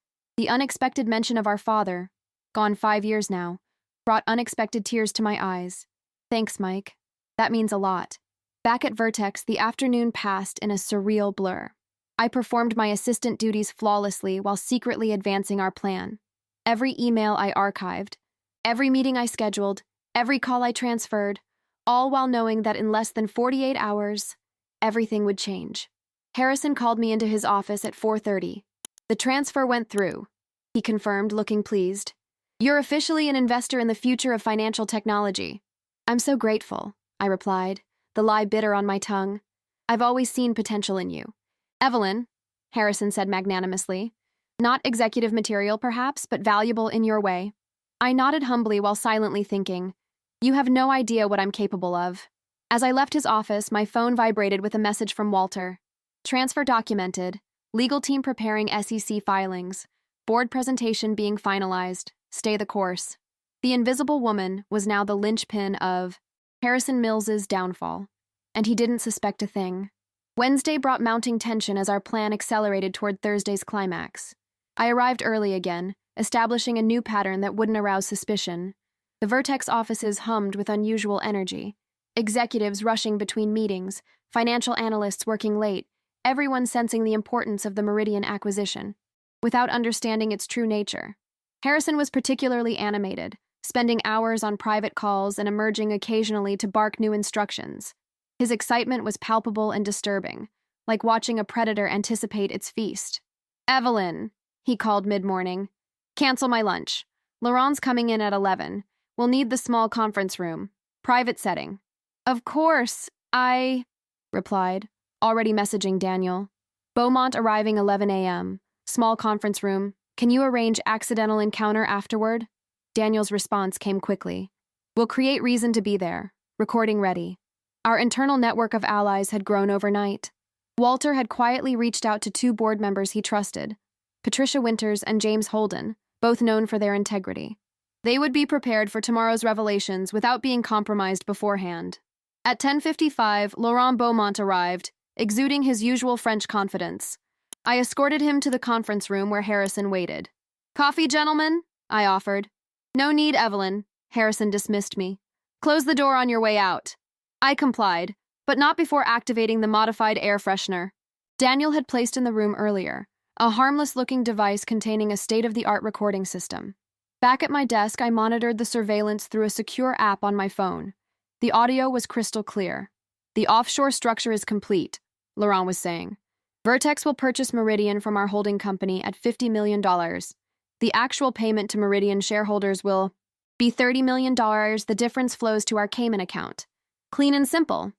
The unexpected mention of our father, gone 5 years now, brought unexpected tears to my eyes. Thanks, Mike. That means a lot. Back at Vertex, the afternoon passed in a surreal blur. I performed my assistant duties flawlessly while secretly advancing our plan. Every email I archived, every meeting I scheduled, every call I transferred, all while knowing that in less than 48 hours, everything would change. Harrison called me into his office at 4:30. The transfer went through, he confirmed, looking pleased. You're officially an investor in the future of financial technology. I'm so grateful, I replied, the lie bitter on my tongue. I've always seen potential in you. Evelyn, Harrison said magnanimously. Not executive material, perhaps, but valuable in your way. I nodded humbly while silently thinking, you have no idea what I'm capable of. As I left his office, my phone vibrated with a message from Walter. Transfer documented. Legal team preparing SEC filings. Board presentation being finalized. Stay the course. The invisible woman was now the linchpin of Harrison Mills's downfall, and he didn't suspect a thing. Wednesday brought mounting tension as our plan accelerated toward Thursday's climax. I arrived early again, establishing a new pattern that wouldn't arouse suspicion. The Vertex offices hummed with unusual energy. Executives rushing between meetings, financial analysts working late, everyone sensing the importance of the Meridian acquisition, without understanding its true nature. Harrison was particularly animated, spending hours on private calls and emerging occasionally to bark new instructions. His excitement was palpable and disturbing, like watching a predator anticipate its feast. Evelyn, he called mid-morning. Cancel my lunch. Laurent's coming in at 11. We'll need the small conference room. Private setting. Of course, I replied, already messaging Daniel. Beaumont arriving 11 a.m. Small conference room. Can you arrange accidental encounter afterward? Daniel's response came quickly. We'll create reason to be there. Recording ready. Our internal network of allies had grown overnight. Walter had quietly reached out to two board members he trusted, Patricia Winters and James Holden, both known for their integrity. They would be prepared for tomorrow's revelations without being compromised beforehand. At 10:55, Laurent Beaumont arrived, exuding his usual French confidence. I escorted him to the conference room where Harrison waited. Coffee, gentlemen? I offered. No need, Evelyn. Harrison dismissed me. Close the door on your way out. I complied, but not before activating the modified air freshener. Daniel had placed in the room earlier, a harmless-looking device containing a state-of-the-art recording system. Back at my desk, I monitored the surveillance through a secure app on my phone. The audio was crystal clear. The offshore structure is complete, Laurent was saying. Vertex will purchase Meridian from our holding company at $50 million. The actual payment to Meridian shareholders will be $30 million. The difference flows to our Cayman account. Clean and simple,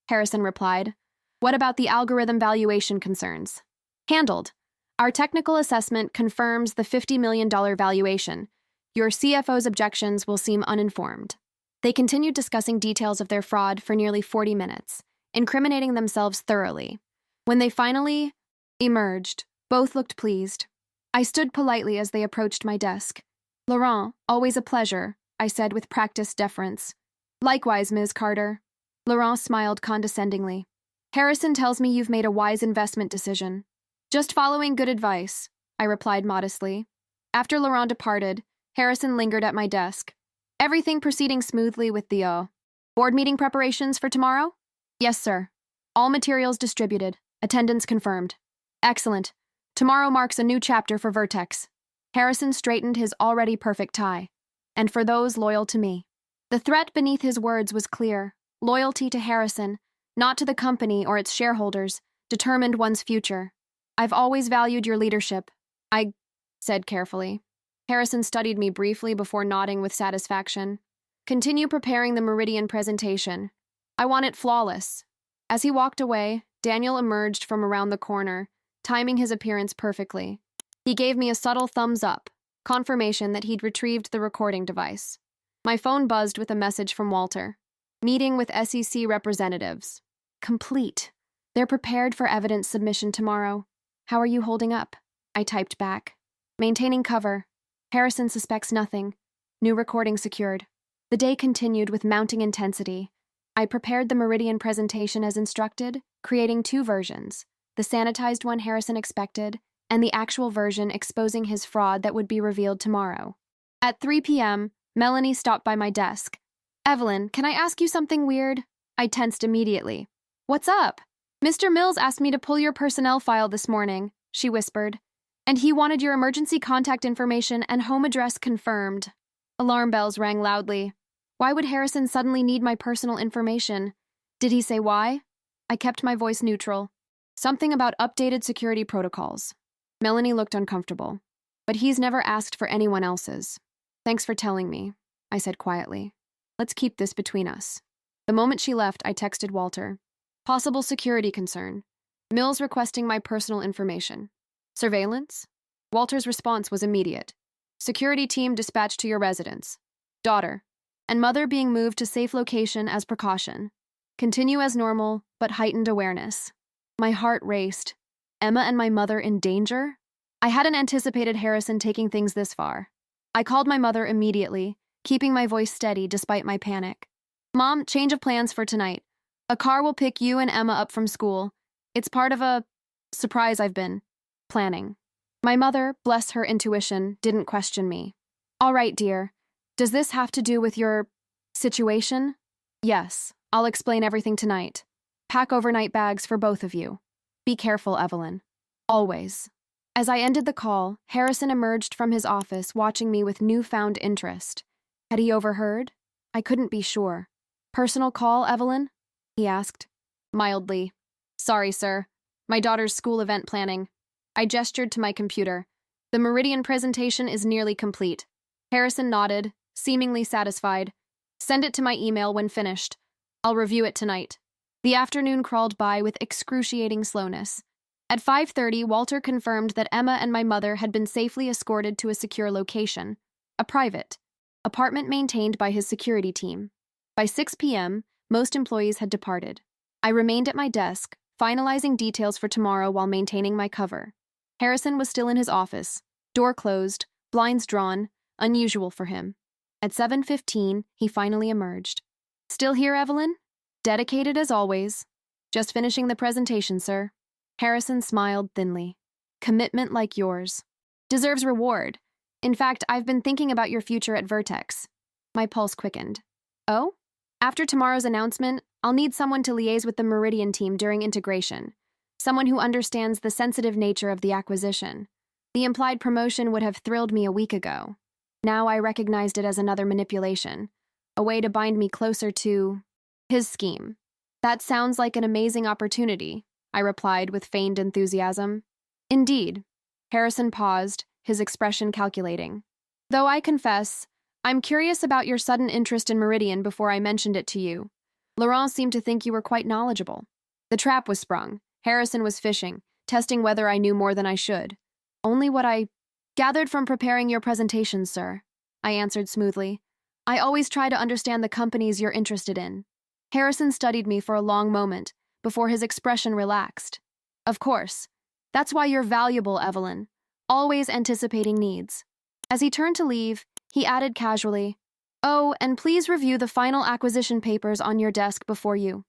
Harrison replied. What about the algorithm valuation concerns? Handled. Our technical assessment confirms the $50 million valuation. Your CFO's objections will seem uninformed. They continued discussing details of their fraud for nearly 40 minutes, incriminating themselves thoroughly. When they finally emerged, both looked pleased. I stood politely as they approached my desk. Laurent, always a pleasure, I said with practiced deference. Likewise, Ms. Carter. Laurent smiled condescendingly. Harrison tells me you've made a wise investment decision. Just following good advice, I replied modestly. After Laurent departed, Harrison lingered at my desk. Everything proceeding smoothly with the board meeting preparations for tomorrow? Yes, sir. All materials distributed. Attendance confirmed. Excellent. Tomorrow marks a new chapter for Vertex. Harrison straightened his already perfect tie. And for those loyal to me. The threat beneath his words was clear. Loyalty to Harrison, not to the company or its shareholders, determined one's future. I've always valued your leadership, I said carefully. Harrison studied me briefly before nodding with satisfaction. Continue preparing the Meridian presentation. I want it flawless. As he walked away, Daniel emerged from around the corner, timing his appearance perfectly. He gave me a subtle thumbs up, confirmation that he'd retrieved the recording device. My phone buzzed with a message from Walter. Meeting with SEC representatives. Complete. They're prepared for evidence submission tomorrow. How are you holding up? I typed back. Maintaining cover. Harrison suspects nothing. New recording secured. The day continued with mounting intensity. I prepared the Meridian presentation as instructed, creating two versions, the sanitized one Harrison expected, and the actual version exposing his fraud that would be revealed tomorrow. At 3 p.m., Melanie stopped by my desk. "Evelyn, can I ask you something weird?" I tensed immediately. "What's up?" "Mr. Mills asked me to pull your personnel file this morning," she whispered. "And he wanted your emergency contact information and home address confirmed." Alarm bells rang loudly. Why would Harrison suddenly need my personal information? Did he say why? I kept my voice neutral. "Something about updated security protocols." Melanie looked uncomfortable. "But he's never asked for anyone else's." "Thanks for telling me," I said quietly. "Let's keep this between us." The moment she left, I texted Walter. "Possible security concern. Mills requesting my personal information." "Surveillance?" Walter's response was immediate. "Security team dispatched to your residence. Daughter and mother being moved to safe location as precaution. Continue as normal, but heightened awareness." My heart raced. Emma and my mother in danger? I hadn't anticipated Harrison taking things this far. I called my mother immediately, keeping my voice steady despite my panic. "Mom, change of plans for tonight. A car will pick you and Emma up from school. It's part of a surprise I've been planning." My mother, bless her intuition, didn't question me. "All right, dear. Does this have to do with your situation?" "Yes, I'll explain everything tonight. Pack overnight bags for both of you. Be careful, Evelyn. Always." As I ended the call, Harrison emerged from his office, watching me with newfound interest. Had he overheard? I couldn't be sure. "Personal call, Evelyn?" he asked. Mildly. "Sorry, sir. My daughter's school event planning." I gestured to my computer. "The Meridian presentation is nearly complete." Harrison nodded, seemingly satisfied. "Send it to my email when finished. I'll review it tonight." The afternoon crawled by with excruciating slowness. At 5:30, Walter confirmed that Emma and my mother had been safely escorted to a secure location, a private apartment maintained by his security team. By 6 p.m., most employees had departed. I remained at my desk, finalizing details for tomorrow while maintaining my cover. Harrison was still in his office, door closed, blinds drawn, unusual for him. At 7:15, he finally emerged. "Still here, Evelyn?" "Dedicated as always. Just finishing the presentation, sir." Harrison smiled thinly. "Commitment like yours deserves reward. In fact, I've been thinking about your future at Vertex." My pulse quickened. "Oh?" "After tomorrow's announcement, I'll need someone to liaise with the Meridian team during integration. Someone who understands the sensitive nature of the acquisition. The implied promotion would have thrilled me a week ago. Now I recognized it as another manipulation, a way to bind me closer to his scheme." "That sounds like an amazing opportunity," I replied with feigned enthusiasm. "Indeed." Harrison paused, his expression calculating. "Though I confess, I'm curious about your sudden interest in Meridian before I mentioned it to you. Laurent seemed to think you were quite knowledgeable." The trap was sprung. Harrison was fishing, testing whether I knew more than I should. "Only what I gathered from preparing your presentation, sir," I answered smoothly. "I always try to understand the companies you're interested in." Harrison studied me for a long moment, before his expression relaxed. "Of course. That's why you're valuable, Evelyn. Always anticipating needs." As he turned to leave, he added casually, "Oh, and please review the final acquisition papers on your desk before you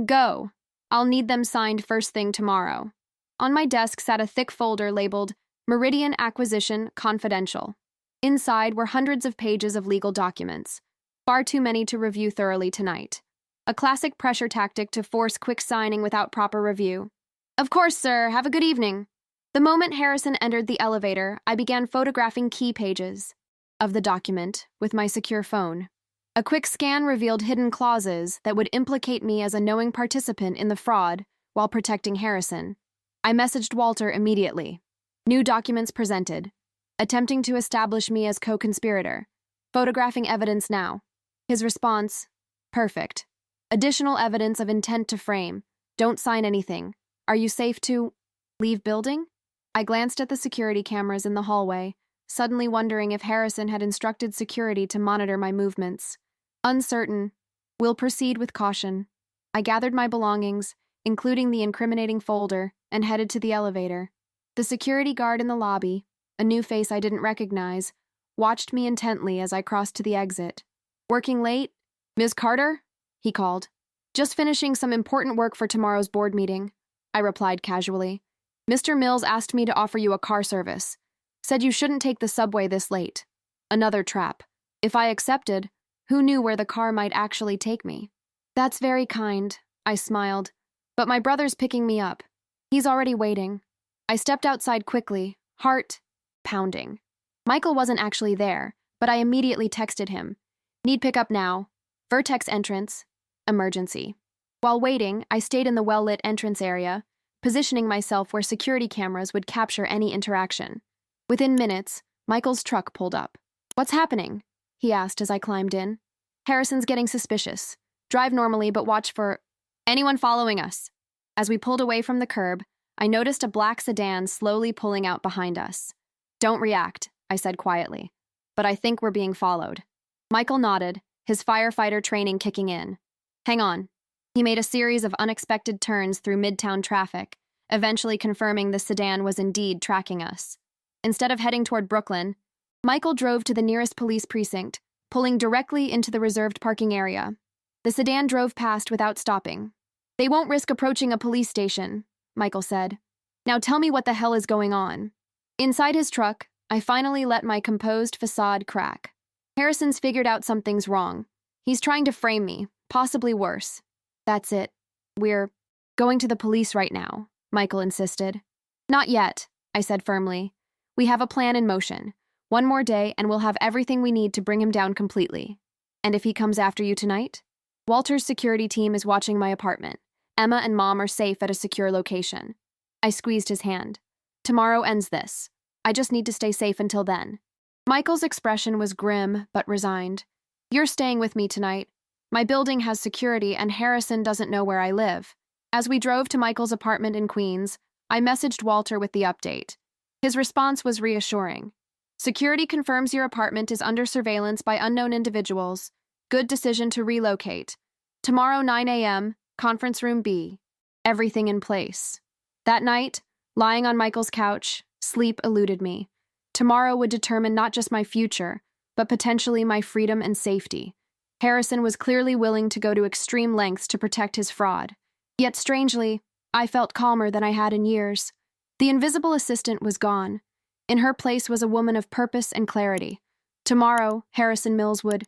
go. I'll need them signed first thing tomorrow." On my desk sat a thick folder labeled Meridian Acquisition Confidential. Inside were hundreds of pages of legal documents, far too many to review thoroughly tonight. A classic pressure tactic to force quick signing without proper review. "Of course, sir. Have a good evening." The moment Harrison entered the elevator, I began photographing key pages of the document with my secure phone. A quick scan revealed hidden clauses that would implicate me as a knowing participant in the fraud while protecting Harrison. I messaged Walter immediately. New documents presented. Attempting to establish me as co-conspirator. Photographing evidence now. His response, "Perfect. Additional evidence of intent to frame. Don't sign anything. Are you safe to leave building?" I glanced at the security cameras in the hallway, suddenly wondering if Harrison had instructed security to monitor my movements. Uncertain. Will proceed with caution. I gathered my belongings, including the incriminating folder, and headed to the elevator. The security guard in the lobby, a new face I didn't recognize, watched me intently as I crossed to the exit. "Working late? Ms. Carter?" he called. "Just finishing some important work for tomorrow's board meeting," I replied casually. Mr. Mills asked me to offer you a car service. Said you shouldn't take the subway this late. Another trap. If I accepted, who knew where the car might actually take me? That's very kind, I smiled. But my brother's picking me up. He's already waiting. I stepped outside quickly, heart pounding. Michael wasn't actually there, but I immediately texted him. Need pickup now. Vertex entrance. Emergency. While waiting, I stayed in the well-lit entrance area, positioning myself where security cameras would capture any interaction. Within minutes, Michael's truck pulled up. What's happening? He asked as I climbed in. Harrison's getting suspicious. Drive normally, but watch for anyone following us. As we pulled away from the curb, I noticed a black sedan slowly pulling out behind us. Don't react, I said quietly. But I think we're being followed. Michael nodded, his firefighter training kicking in. Hang on. He made a series of unexpected turns through midtown traffic, eventually confirming the sedan was indeed tracking us. Instead of heading toward Brooklyn, Michael drove to the nearest police precinct, pulling directly into the reserved parking area. The sedan drove past without stopping. They won't risk approaching a police station, Michael said. Now tell me what the hell is going on. Inside his truck, I finally let my composed facade crack. Harrison's figured out something's wrong. He's trying to frame me, possibly worse. That's it. We're going to the police right now, Michael insisted. Not yet, I said firmly. We have a plan in motion. One more day and we'll have everything we need to bring him down completely. And if he comes after you tonight? Walter's security team is watching my apartment. Emma and Mom are safe at a secure location. I squeezed his hand. Tomorrow ends this. I just need to stay safe until then. Michael's expression was grim but resigned. You're staying with me tonight. My building has security and Harrison doesn't know where I live. As we drove to Michael's apartment in Queens, I messaged Walter with the update. His response was reassuring. Security confirms your apartment is under surveillance by unknown individuals. Good decision to relocate. Tomorrow 9 a.m., conference room B. Everything in place. That night, lying on Michael's couch, sleep eluded me. Tomorrow would determine not just my future, but potentially my freedom and safety. Harrison was clearly willing to go to extreme lengths to protect his fraud. Yet strangely, I felt calmer than I had in years. The invisible assistant was gone. In her place was a woman of purpose and clarity. Tomorrow, Harrison Mills would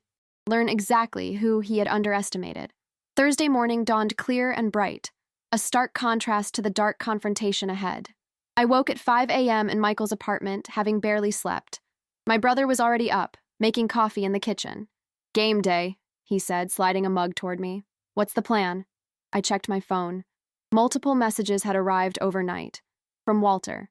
learn exactly who he had underestimated. Thursday morning dawned clear and bright, a stark contrast to the dark confrontation ahead. I woke at 5 a.m. in Michael's apartment, having barely slept. My brother was already up, making coffee in the kitchen. Game day, he said, sliding a mug toward me. What's the plan? I checked my phone. Multiple messages had arrived overnight. From Walter.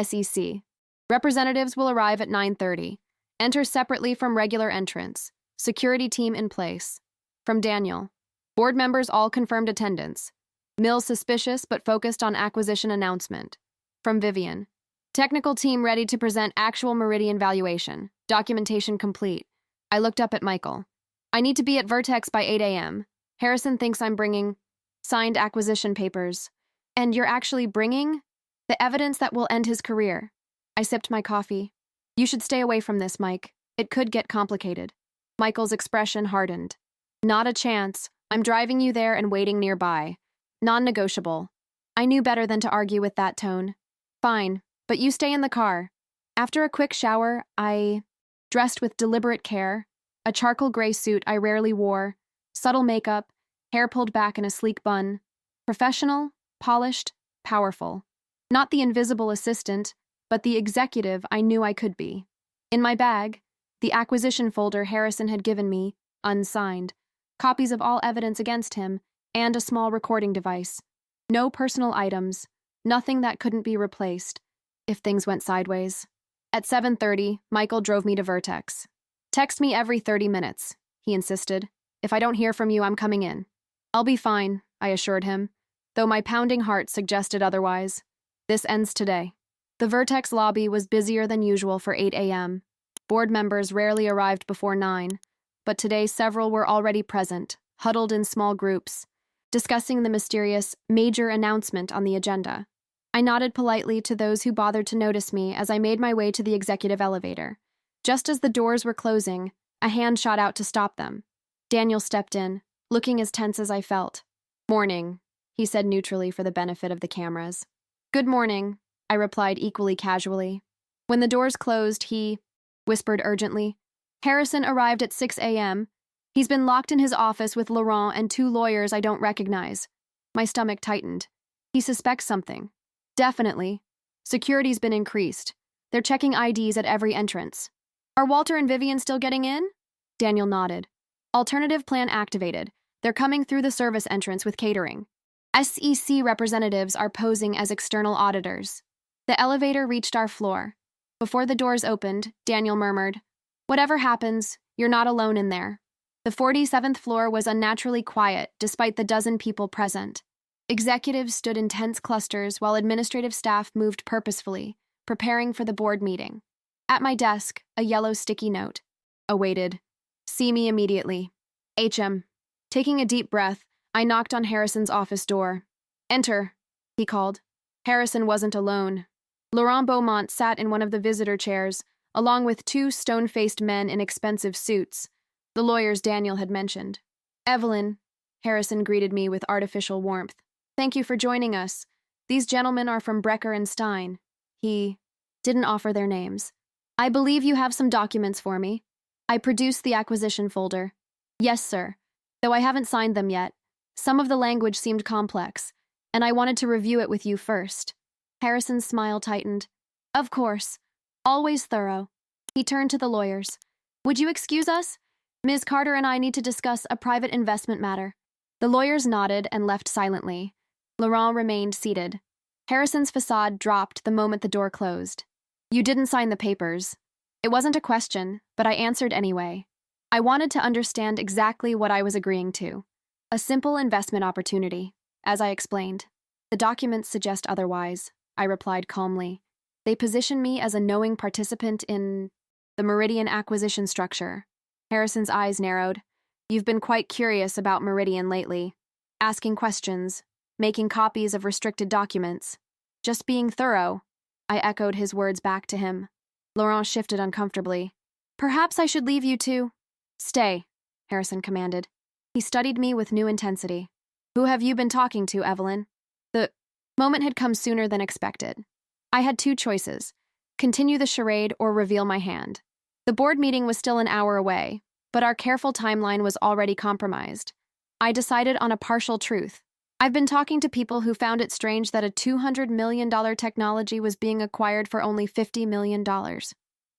SEC. Representatives will arrive at 9:30. Enter separately from regular entrance. Security team in place. From Daniel. Board members all confirmed attendance. Mills suspicious but focused on acquisition announcement. From Vivian. Technical team ready to present actual meridian valuation. Documentation complete. I looked up at Michael. I need to be at Vertex by 8 a.m. Harrison thinks I'm bringing signed acquisition papers. And you're actually bringing the evidence that will end his career. I sipped my coffee. You should stay away from this, Mike. It could get complicated. Michael's expression hardened. Not a chance. I'm driving you there and waiting nearby. Non-negotiable. I knew better than to argue with that tone. Fine, but you stay in the car. After a quick shower, I dressed with deliberate care, a charcoal gray suit I rarely wore, subtle makeup, hair pulled back in a sleek bun. Professional, polished, powerful. Not the invisible assistant, but the executive I knew I could be. In my bag, the acquisition folder Harrison had given me, unsigned, copies of all evidence against him, and a small recording device. No personal items, nothing that couldn't be replaced, if things went sideways. At 7:30, Michael drove me to Vertex. Text me every 30 minutes, he insisted. If I don't hear from you, I'm coming in. I'll be fine, I assured him, though my pounding heart suggested otherwise. This ends today. The Vertex lobby was busier than usual for 8 a.m. Board members rarely arrived before 9, but today several were already present, huddled in small groups, discussing the mysterious major announcement on the agenda. I nodded politely to those who bothered to notice me as I made my way to the executive elevator. Just as the doors were closing, a hand shot out to stop them. Daniel stepped in, looking as tense as I felt. Morning, he said neutrally for the benefit of the cameras. Good morning, I replied equally casually. When the doors closed, he whispered urgently. Harrison arrived at 6 a.m. He's been locked in his office with Laurent and two lawyers I don't recognize. My stomach tightened. He suspects something. Definitely. Security's been increased. They're checking IDs at every entrance. Are Walter and Vivian still getting in? Daniel nodded. Alternative plan activated. They're coming through the service entrance with catering. SEC representatives are posing as external auditors. The elevator reached our floor. Before the doors opened, Daniel murmured, "Whatever happens, you're not alone in there." The 47th floor was unnaturally quiet despite the dozen people present. Executives stood in tense clusters while administrative staff moved purposefully, preparing for the board meeting. At my desk, a yellow sticky note. Awaited. See me immediately. HM. Taking a deep breath, I knocked on Harrison's office door. Enter, he called. Harrison wasn't alone. Laurent Beaumont sat in one of the visitor chairs, along with two stone-faced men in expensive suits, the lawyers Daniel had mentioned. Evelyn, Harrison greeted me with artificial warmth. Thank you for joining us. These gentlemen are from Brecker and Stein. He didn't offer their names. I believe you have some documents for me. I produced the acquisition folder. Yes, sir. Though I haven't signed them yet. Some of the language seemed complex, and I wanted to review it with you first. Harrison's smile tightened. Of course. Always thorough. He turned to the lawyers. Would you excuse us? Ms. Carter and I need to discuss a private investment matter. The lawyers nodded and left silently. Laurent remained seated. Harrison's facade dropped the moment the door closed. You didn't sign the papers. It wasn't a question, but I answered anyway. I wanted to understand exactly what I was agreeing to. A simple investment opportunity, as I explained. The documents suggest otherwise, I replied calmly. They position me as a knowing participant in the Meridian acquisition structure. Harrison's eyes narrowed. You've been quite curious about Meridian lately. Asking questions, making copies of restricted documents. Just being thorough. I echoed his words back to him. Laurent shifted uncomfortably. Perhaps I should leave you to... Stay, Harrison commanded. He studied me with new intensity. Who have you been talking to, Evelyn? The moment had come sooner than expected. I had two choices. Continue the charade or reveal my hand. The board meeting was still an hour away, but our careful timeline was already compromised. I decided on a partial truth. I've been talking to people who found it strange that a $200 million technology was being acquired for only $50 million.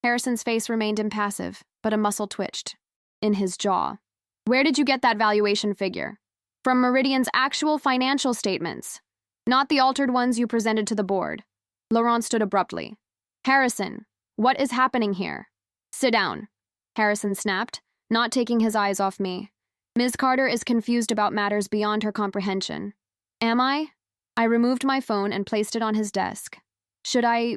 Harrison's face remained impassive, but a muscle twitched. In his jaw. Where did you get that valuation figure? From Meridian's actual financial statements, not the altered ones you presented to the board. Laurent stood abruptly. Harrison, what is happening here? Sit down. Harrison snapped, not taking his eyes off me. Ms. Carter is confused about matters beyond her comprehension. Am I? I removed my phone and placed it on his desk. Should I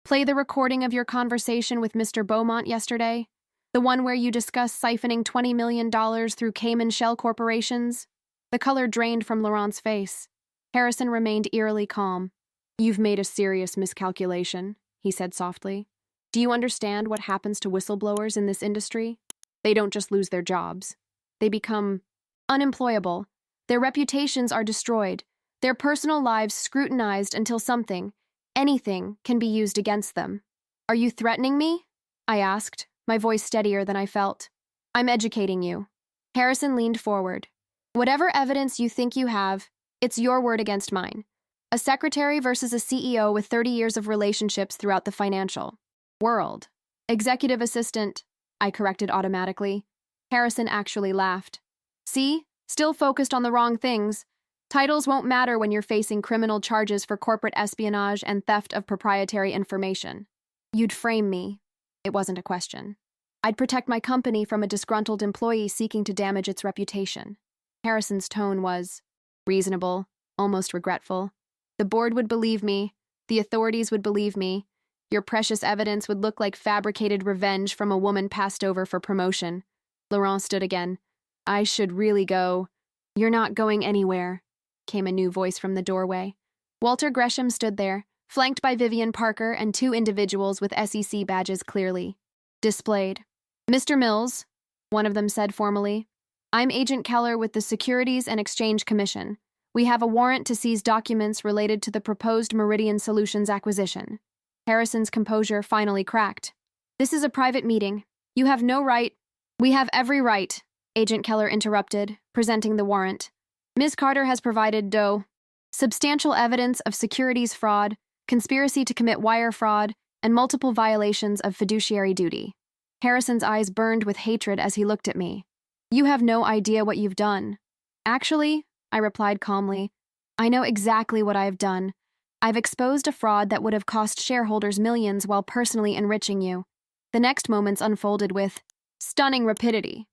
play the recording of your conversation with Mr. Beaumont yesterday? The one where you discussed siphoning $20 million through Cayman Shell corporations? The color drained from Laurent's face. Harrison remained eerily calm. You've made a serious miscalculation, he said softly. Do you understand what happens to whistleblowers in this industry? They don't just lose their jobs. They become unemployable. Their reputations are destroyed. Their personal lives scrutinized until something, anything, can be used against them. Are you threatening me? I asked, my voice steadier than I felt. I'm educating you. Harrison leaned forward. Whatever evidence you think you have, it's your word against mine. A secretary versus a CEO with 30 years of relationships throughout the financial world. Executive assistant, I corrected automatically. Harrison actually laughed. See? Still focused on the wrong things. Titles won't matter when you're facing criminal charges for corporate espionage and theft of proprietary information. You'd frame me. It wasn't a question. I'd protect my company from a disgruntled employee seeking to damage its reputation. Harrison's tone was reasonable, almost regretful. The board would believe me. The authorities would believe me. Your precious evidence would look like fabricated revenge from a woman passed over for promotion. Laurent stood again. I should really go. You're not going anywhere, came a new voice from the doorway. Walter Gresham stood there, flanked by Vivian Parker and two individuals with SEC badges clearly displayed. Mr. Mills, one of them said formally, I'm Agent Keller with the Securities and Exchange Commission. We have a warrant to seize documents related to the proposed Meridian Solutions acquisition. Harrison's composure finally cracked. This is a private meeting. You have no right. We have every right, Agent Keller interrupted, presenting the warrant. Ms. Carter has provided substantial evidence of securities fraud, conspiracy to commit wire fraud, and multiple violations of fiduciary duty. Harrison's eyes burned with hatred as he looked at me. You have no idea what you've done. Actually, I replied calmly, I know exactly what I have done. I've exposed a fraud that would have cost shareholders millions while personally enriching you. The next moments unfolded with stunning rapidity.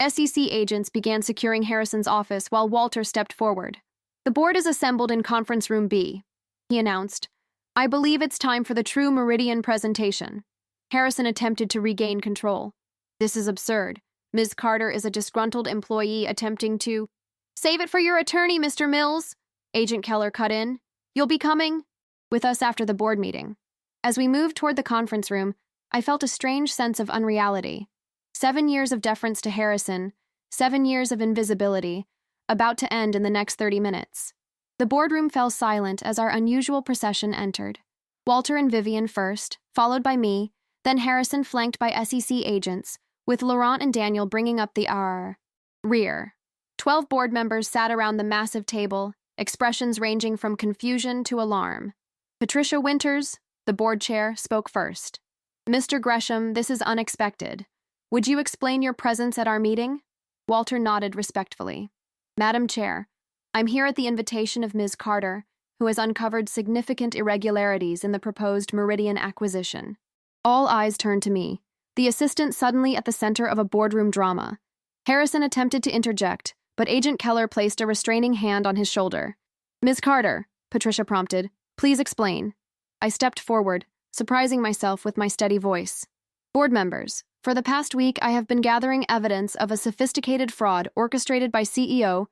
SEC agents began securing Harrison's office while Walter stepped forward. The board is assembled in Conference Room B, he announced. I believe it's time for the true Meridian presentation. Harrison attempted to regain control. This is absurd. Ms. Carter is a disgruntled employee attempting to... Save it for your attorney, Mr. Mills, Agent Keller cut in. You'll be coming with us after the board meeting. As we moved toward the conference room, I felt a strange sense of unreality. 7 years of deference to Harrison, 7 years of invisibility, about to end in the next 30 minutes. The boardroom fell silent as our unusual procession entered. Walter and Vivian first, followed by me, then Harrison flanked by SEC agents, with Laurent and Daniel bringing up the rear. 12 board members sat around the massive table, expressions ranging from confusion to alarm. Patricia Winters, the board chair, spoke first. Mr. Gresham, this is unexpected. Would you explain your presence at our meeting? Walter nodded respectfully. Madam Chair, I'm here at the invitation of Ms. Carter, who has uncovered significant irregularities in the proposed Meridian acquisition. All eyes turned to me, the assistant suddenly at the center of a boardroom drama. Harrison attempted to interject, but Agent Keller placed a restraining hand on his shoulder. Ms. Carter, Patricia prompted, please explain. I stepped forward, surprising myself with my steady voice. Board members, for the past week I have been gathering evidence of a sophisticated fraud orchestrated by CEO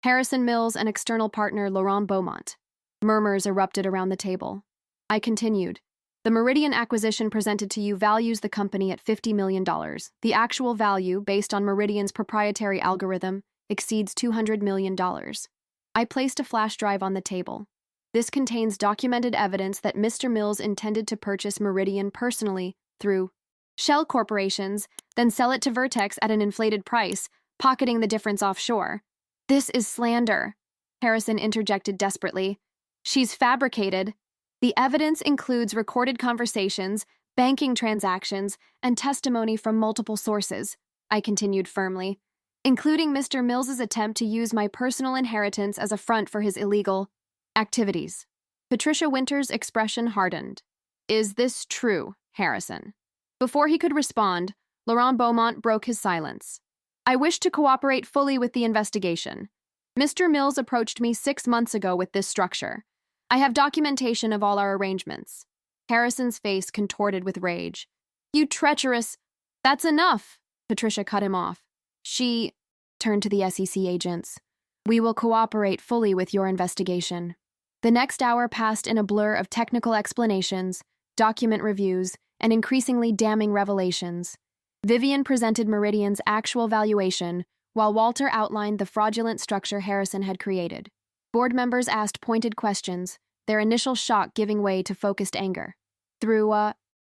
Harrison Mills and external partner Laurent Beaumont. Murmurs erupted around the table. I continued. The Meridian acquisition presented to you values the company at $50 million. The actual value, based on Meridian's proprietary algorithm, exceeds $200 million. I placed a flash drive on the table. This contains documented evidence that Mr. Mills intended to purchase Meridian personally through shell corporations, then sell it to Vertex at an inflated price, pocketing the difference offshore. This is slander, Harrison interjected desperately. She's fabricated. The evidence includes recorded conversations, banking transactions, and testimony from multiple sources, I continued firmly, including Mr. Mills's attempt to use my personal inheritance as a front for his illegal activities. Patricia Winters' expression hardened. Is this true, Harrison? Before he could respond, Laurent Beaumont broke his silence. I wish to cooperate fully with the investigation. Mr. Mills approached me 6 months ago with this structure. I have documentation of all our arrangements. Harrison's face contorted with rage. You treacherous... That's enough, Patricia cut him off. She turned to the SEC agents. We will cooperate fully with your investigation. The next hour passed in a blur of technical explanations, document reviews, and increasingly damning revelations. Vivian presented Meridian's actual valuation, while Walter outlined the fraudulent structure Harrison had created. Board members asked pointed questions, their initial shock giving way to focused anger. Through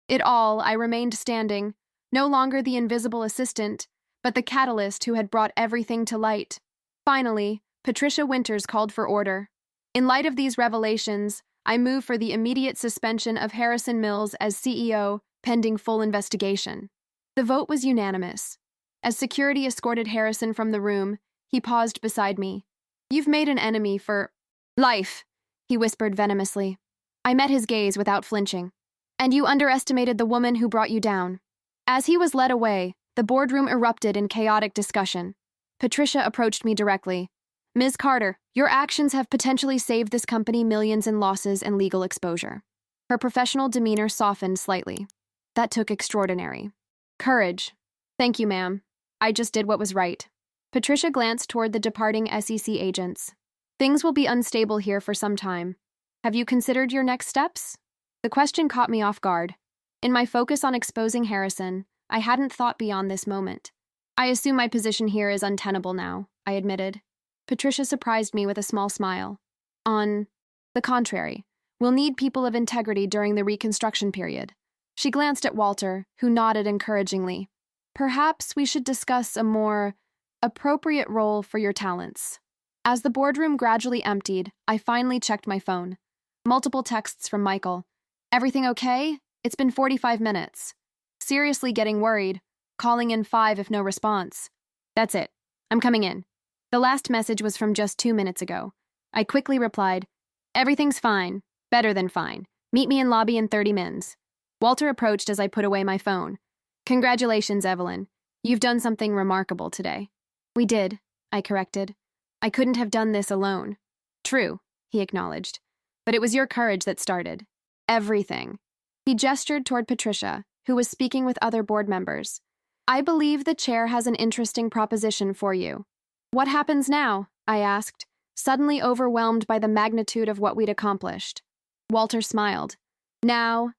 it all, I remained standing, no longer the invisible assistant, but the catalyst who had brought everything to light. Finally, Patricia Winters called for order. In light of these revelations, I move for the immediate suspension of Harrison Mills as CEO, pending full investigation. The vote was unanimous. As security escorted Harrison from the room, he paused beside me. You've made an enemy for life, he whispered venomously. I met his gaze without flinching. And you underestimated the woman who brought you down. As he was led away, the boardroom erupted in chaotic discussion. Patricia approached me directly. Ms. Carter, your actions have potentially saved this company millions in losses and legal exposure. Her professional demeanor softened slightly. That took extraordinary courage. Thank you, ma'am. I just did what was right. Patricia glanced toward the departing SEC agents. Things will be unstable here for some time. Have you considered your next steps? The question caught me off guard. In my focus on exposing Harrison, I hadn't thought beyond this moment. I assume my position here is untenable now, I admitted. Patricia surprised me with a small smile. On the contrary, we'll need people of integrity during the reconstruction period. She glanced at Walter, who nodded encouragingly. Perhaps we should discuss a more appropriate role for your talents. As the boardroom gradually emptied, I finally checked my phone. Multiple texts from Michael. Everything okay? It's been 45 minutes. Seriously getting worried. Calling in 5 if no response. That's it. I'm coming in. The last message was from just 2 minutes ago. I quickly replied, everything's fine. Better than fine. Meet me in lobby in 30 mins. Walter approached as I put away my phone. Congratulations, Evelyn. You've done something remarkable today. We did, I corrected. I couldn't have done this alone. True, he acknowledged. But it was your courage that started. Everything. He gestured toward Patricia, who was speaking with other board members. I believe the chair has an interesting proposition for you. What happens now? I asked, suddenly overwhelmed by the magnitude of what we'd accomplished. Walter smiled. Now,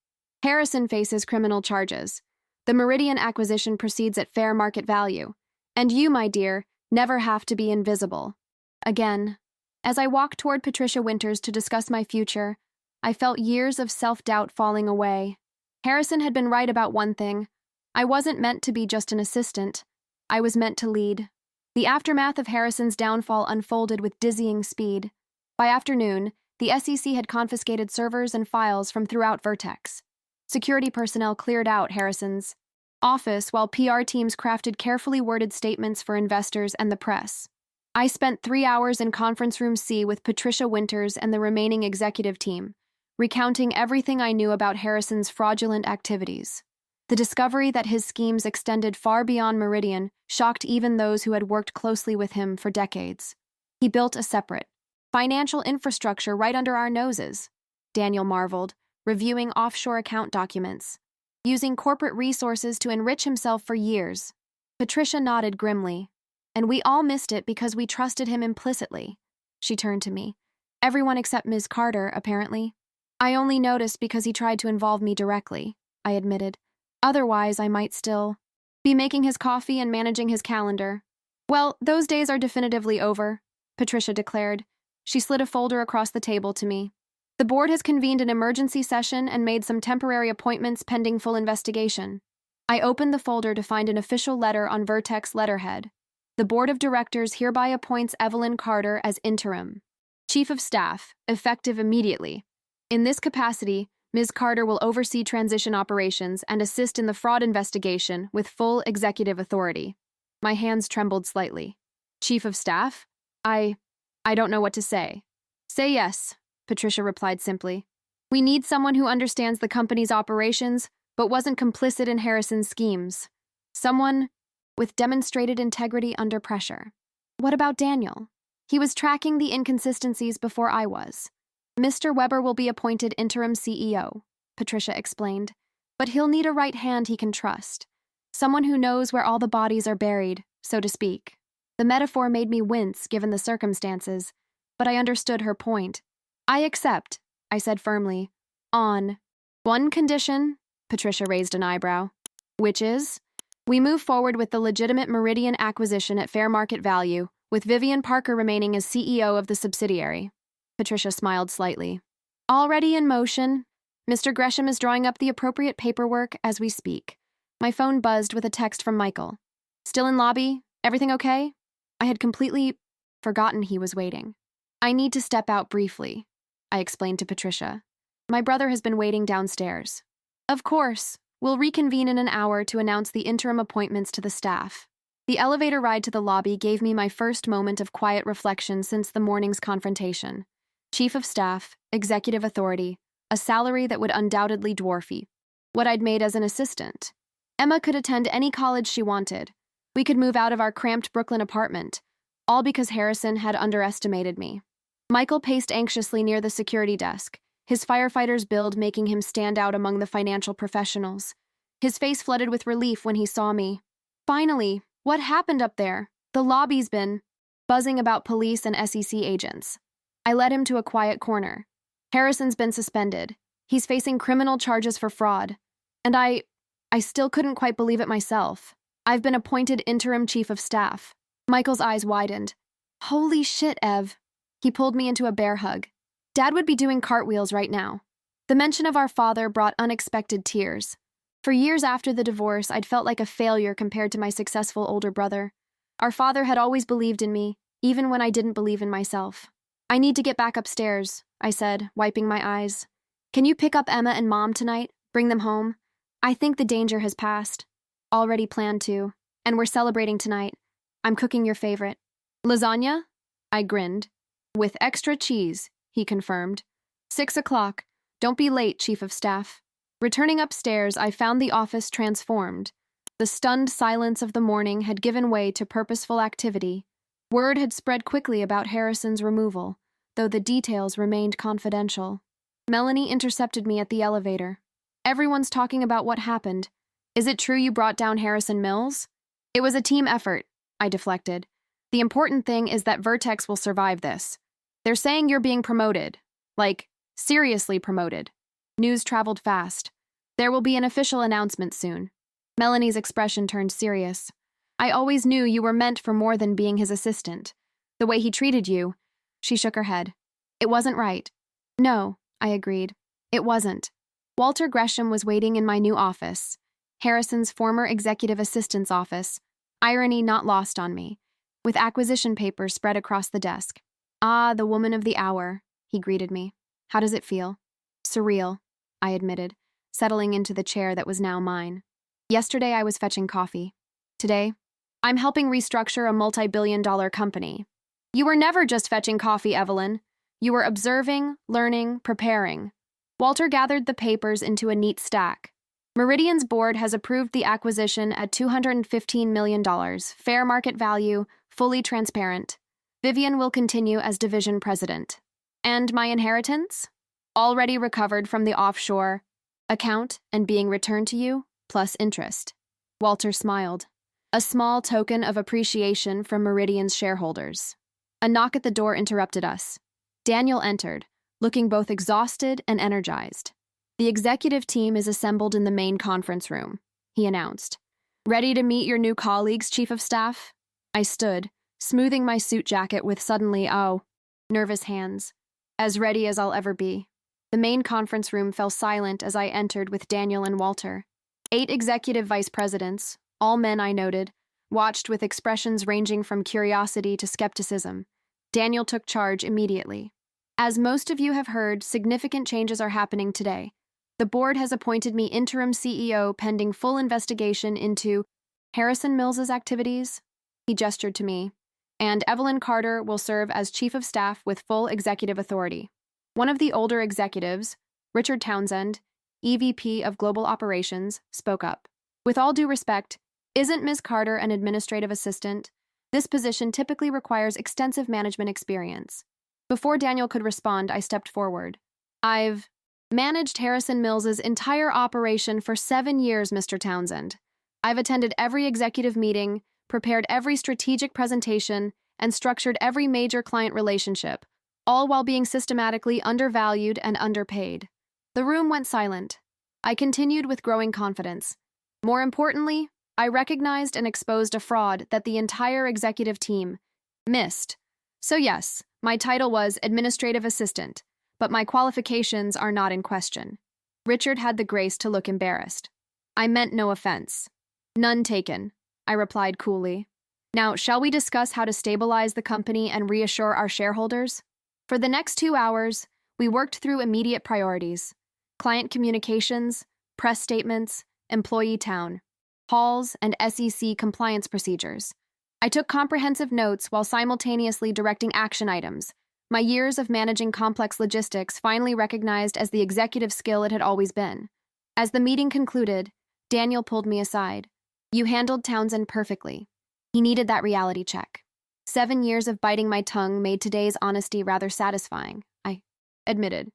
Harrison faces criminal charges. The Meridian acquisition proceeds at fair market value. And you, my dear, never have to be invisible. Again, as I walked toward Patricia Winters to discuss my future, I felt years of self-doubt falling away. Harrison had been right about one thing. I wasn't meant to be just an assistant. I was meant to lead. The aftermath of Harrison's downfall unfolded with dizzying speed. By afternoon, the SEC had confiscated servers and files from throughout Vertex. Security personnel cleared out Harrison's office while PR teams crafted carefully worded statements for investors and the press. I spent 3 hours in Conference Room C with Patricia Winters and the remaining executive team, recounting everything I knew about Harrison's fraudulent activities. The discovery that his schemes extended far beyond Meridian shocked even those who had worked closely with him for decades. He built a separate financial infrastructure right under our noses, Daniel marveled, reviewing offshore account documents, using corporate resources to enrich himself for years. Patricia nodded grimly. And we all missed it because we trusted him implicitly. She turned to me. Everyone except Ms. Carter, apparently. I only noticed because he tried to involve me directly, I admitted. Otherwise, I might still be making his coffee and managing his calendar. Well, those days are definitively over, Patricia declared. She slid a folder across the table to me. The board has convened an emergency session and made some temporary appointments pending full investigation. I opened the folder to find an official letter on Vertex letterhead. The board of directors hereby appoints Evelyn Carter as interim chief of staff, effective immediately. In this capacity, Ms. Carter will oversee transition operations and assist in the fraud investigation with full executive authority. My hands trembled slightly. Chief of staff? I don't know what to say. Say yes, Patricia replied simply. We need someone who understands the company's operations, but wasn't complicit in Harrison's schemes. Someone with demonstrated integrity under pressure. What about Daniel? He was tracking the inconsistencies before I was. Mr. Weber will be appointed interim CEO, Patricia explained, but he'll need a right hand he can trust. Someone who knows where all the bodies are buried, so to speak. The metaphor made me wince given the circumstances, but I understood her point. I accept, I said firmly. On one condition, Patricia raised an eyebrow. Which is? We move forward with the legitimate Meridian acquisition at fair market value, with Vivian Parker remaining as CEO of the subsidiary. Patricia smiled slightly. Already in motion. Mr. Gresham is drawing up the appropriate paperwork as we speak. My phone buzzed with a text from Michael. Still in lobby? Everything okay? I had completely forgotten he was waiting. I need to step out briefly, I explained to Patricia. My brother has been waiting downstairs. Of course. We'll reconvene in an hour to announce the interim appointments to the staff. The elevator ride to the lobby gave me my first moment of quiet reflection since the morning's confrontation. Chief of staff, executive authority, a salary that would undoubtedly dwarf what I'd made as an assistant. Emma could attend any college she wanted. We could move out of our cramped Brooklyn apartment, all because Harrison had underestimated me. Michael paced anxiously near the security desk, his firefighter's build making him stand out among the financial professionals. His face flooded with relief when he saw me. Finally, what happened up there? The lobby's been buzzing about police and SEC agents. I led him to a quiet corner. Harrison's been suspended. He's facing criminal charges for fraud. And I still couldn't quite believe it myself. I've been appointed interim chief of staff. Michael's eyes widened. Holy shit, Ev. He pulled me into a bear hug. Dad would be doing cartwheels right now. The mention of our father brought unexpected tears. For years after the divorce, I'd felt like a failure compared to my successful older brother. Our father had always believed in me, even when I didn't believe in myself. I need to get back upstairs, I said, wiping my eyes. Can you pick up Emma and Mom tonight? Bring them home? I think the danger has passed. Already planned to. And we're celebrating tonight. I'm cooking your favorite. Lasagna? I grinned. With extra cheese, he confirmed. 6 o'clock. Don't be late, Chief of Staff. Returning upstairs, I found the office transformed. The stunned silence of the morning had given way to purposeful activity. Word had spread quickly about Harrison's removal, though the details remained confidential. Melanie intercepted me at the elevator. Everyone's talking about what happened. Is it true you brought down Harrison Mills? It was a team effort, I deflected. The important thing is that Vertex will survive this. They're saying you're being promoted. Like, seriously promoted. News traveled fast. There will be an official announcement soon. Melanie's expression turned serious. I always knew you were meant for more than being his assistant. The way he treated you. She shook her head. It wasn't right. No, I agreed. It wasn't. Walter Gresham was waiting in my new office, Harrison's former executive assistant's office, irony not lost on me, with acquisition papers spread across the desk. Ah, the woman of the hour, he greeted me. How does it feel? Surreal, I admitted, settling into the chair that was now mine. Yesterday I was fetching coffee. Today, I'm helping restructure a multi-billion-dollar company. You were never just fetching coffee, Evelyn. You were observing, learning, preparing. Walter gathered the papers into a neat stack. Meridian's board has approved the acquisition at $215 million, fair market value, fully transparent. Vivian will continue as division president. And my inheritance? Already recovered from the offshore account and being returned to you, plus interest. Walter smiled. A small token of appreciation from Meridian's shareholders. A knock at the door interrupted us. Daniel entered, looking both exhausted and energized. The executive team is assembled in the main conference room, he announced. Ready to meet your new colleagues, Chief of Staff? I stood, smoothing my suit jacket with suddenly, nervous hands. As ready as I'll ever be. The main conference room fell silent as I entered with Daniel and Walter. 8 executive vice presidents, all men I noted, watched with expressions ranging from curiosity to skepticism. Daniel took charge immediately. As most of you have heard, significant changes are happening today. The board has appointed me interim CEO pending full investigation into Harrison Mills's activities, he gestured to me, and Evelyn Carter will serve as Chief of Staff with full executive authority. One of the older executives, Richard Townsend, EVP of Global Operations, spoke up. With all due respect, isn't Ms. Carter an administrative assistant? This position typically requires extensive management experience. Before Daniel could respond, I stepped forward. I've managed Harrison Mills's entire operation for 7 years, Mr. Townsend. I've attended every executive meeting, prepared every strategic presentation, and structured every major client relationship, all while being systematically undervalued and underpaid. The room went silent. I continued with growing confidence. More importantly, I recognized and exposed a fraud that the entire executive team missed. So yes, my title was administrative assistant, but my qualifications are not in question. Richard had the grace to look embarrassed. I meant no offense. None taken, I replied coolly. Now, shall we discuss how to stabilize the company and reassure our shareholders? For the next 2 hours, we worked through immediate priorities: client communications, press statements, employee town halls, and SEC compliance procedures. I took comprehensive notes while simultaneously directing action items, my years of managing complex logistics finally recognized as the executive skill it had always been. As the meeting concluded, Daniel pulled me aside. You handled Townsend perfectly. He needed that reality check. 7 years of biting my tongue made today's honesty rather satisfying, I admitted.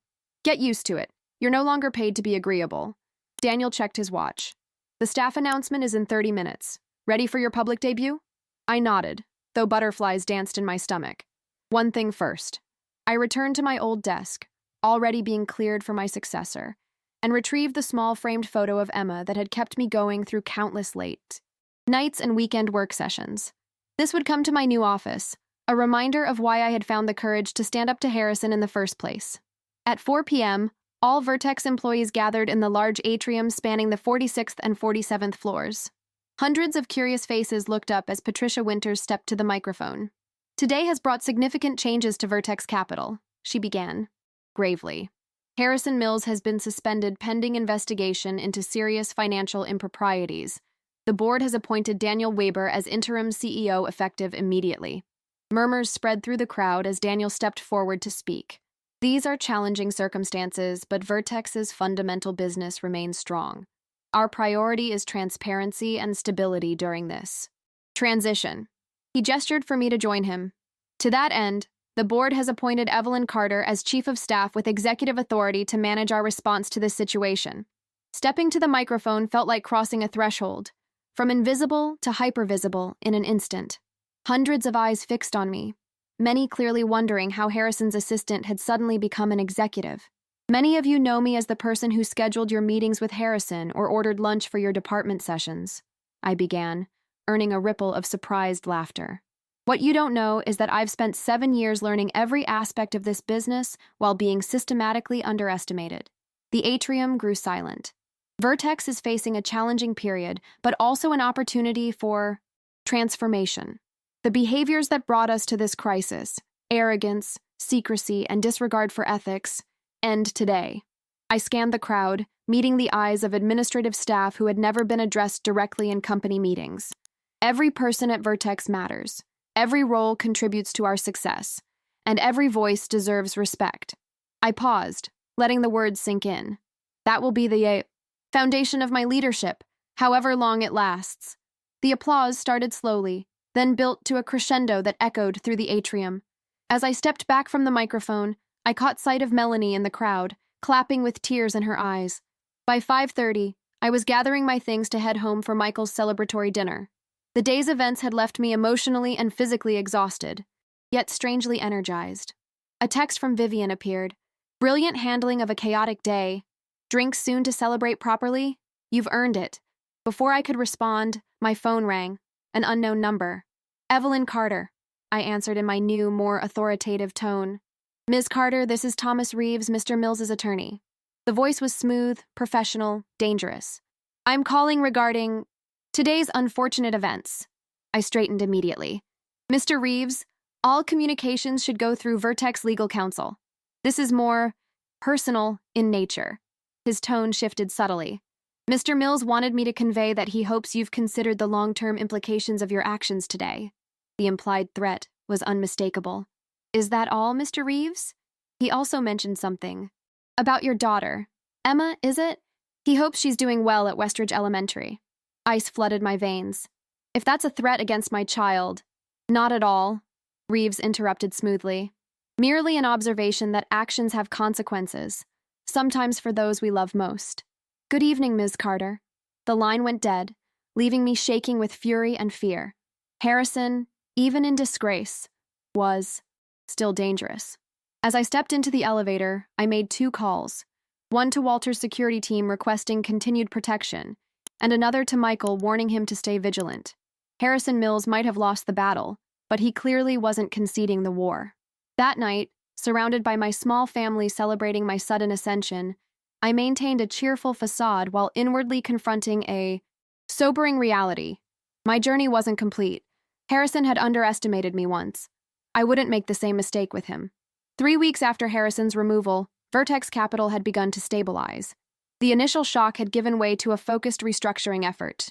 Get used to it. You're no longer paid to be agreeable. Daniel checked his watch. The staff announcement is in 30 minutes. Ready for your public debut? I nodded, though butterflies danced in my stomach. One thing first. I returned to my old desk, already being cleared for my successor, and retrieved the small framed photo of Emma that had kept me going through countless late nights and weekend work sessions. This would come to my new office, a reminder of why I had found the courage to stand up to Harrison in the first place. At 4 p.m., all Vertex employees gathered in the large atrium spanning the 46th and 47th floors. Hundreds of curious faces looked up as Patricia Winters stepped to the microphone. "Today has brought significant changes to Vertex Capital," she began, gravely. "Harrison Mills has been suspended pending investigation into serious financial improprieties. The board has appointed Daniel Weber as interim CEO effective immediately." Murmurs spread through the crowd as Daniel stepped forward to speak. "These are challenging circumstances, but Vertex's fundamental business remains strong. Our priority is transparency and stability during this transition." He gestured for me to join him. "To that end, the board has appointed Evelyn Carter as Chief of Staff with executive authority to manage our response to this situation." Stepping to the microphone felt like crossing a threshold, from invisible to hypervisible in an instant. Hundreds of eyes fixed on me, many clearly wondering how Harrison's assistant had suddenly become an executive. "Many of you know me as the person who scheduled your meetings with Harrison or ordered lunch for your department sessions," I began, earning a ripple of surprised laughter. "What you don't know is that I've spent 7 years learning every aspect of this business while being systematically underestimated." The atrium grew silent. Vertex is facing a challenging period, but also an opportunity for transformation. The behaviors that brought us to this crisis, arrogance, secrecy, and disregard for ethics, end today. I scanned the crowd, meeting the eyes of administrative staff who had never been addressed directly in company meetings. Every person at Vertex matters. Every role contributes to our success, and every voice deserves respect. I paused, letting the words sink in. That will be the foundation of my leadership, however long it lasts. The applause started slowly, then built to a crescendo that echoed through the atrium. As I stepped back from the microphone, I caught sight of Melanie in the crowd, clapping with tears in her eyes. By 5:30, I was gathering my things to head home for Michael's celebratory dinner. The day's events had left me emotionally and physically exhausted, yet strangely energized. A text from Vivian appeared. "Brilliant handling of a chaotic day. Drinks soon to celebrate properly? You've earned it." Before I could respond, my phone rang. An unknown number. "Evelyn Carter," I answered in my new, more authoritative tone. "Ms. Carter, this is Thomas Reeves, Mr. Mills's attorney." The voice was smooth, professional, dangerous. "I'm calling regarding today's unfortunate events." I straightened immediately. "Mr. Reeves, all communications should go through Vertex Legal Counsel. This is more personal in nature." His tone shifted subtly. "Mr. Mills wanted me to convey that he hopes you've considered the long-term implications of your actions today." The implied threat was unmistakable. "Is that all, Mr. Reeves?" He also mentioned something. "About your daughter. Emma, is it? He hopes she's doing well at Westridge Elementary." Ice flooded my veins. "If that's a threat against my child—" "Not at all," Reeves interrupted smoothly. "Merely an observation that actions have consequences, sometimes for those we love most." "Good evening, Ms. Carter." The line went dead, leaving me shaking with fury and fear. Harrison, even in disgrace, was still dangerous. As I stepped into the elevator, I made 2 calls. One to Walter's security team requesting continued protection, and another to Michael warning him to stay vigilant. Harrison Mills might have lost the battle, but he clearly wasn't conceding the war. That night, surrounded by my small family celebrating my sudden ascension, I maintained a cheerful facade while inwardly confronting a sobering reality. My journey wasn't complete. Harrison had underestimated me once. I wouldn't make the same mistake with him. 3 weeks after Harrison's removal, Vertex Capital had begun to stabilize. The initial shock had given way to a focused restructuring effort.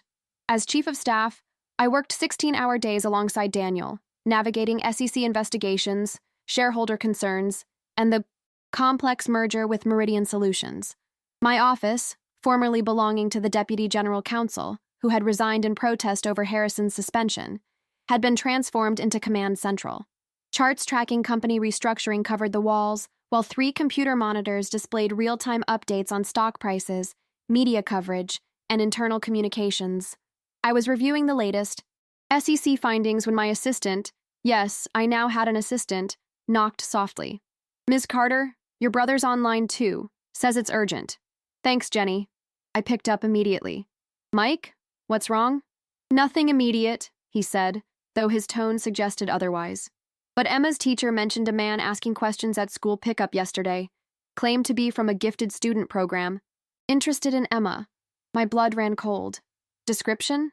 As Chief of Staff, I worked 16-hour days alongside Daniel, navigating SEC investigations, shareholder concerns, and the complex merger with Meridian Solutions. My office, formerly belonging to the Deputy General Counsel, who had resigned in protest over Harrison's suspension, had been transformed into Command Central. Charts tracking company restructuring covered the walls, while 3 computer monitors displayed real-time updates on stock prices, media coverage, and internal communications. I was reviewing the latest SEC findings when my assistant, yes, I now had an assistant, knocked softly. "Ms. Carter, your brother's on line 2. Says it's urgent." "Thanks, Jenny." I picked up immediately. "Mike, what's wrong?" "Nothing immediate," he said, though his tone suggested otherwise. But Emma's teacher mentioned a man asking questions at school pickup yesterday, claimed to be from a gifted student program. Interested in Emma. My blood ran cold. Description?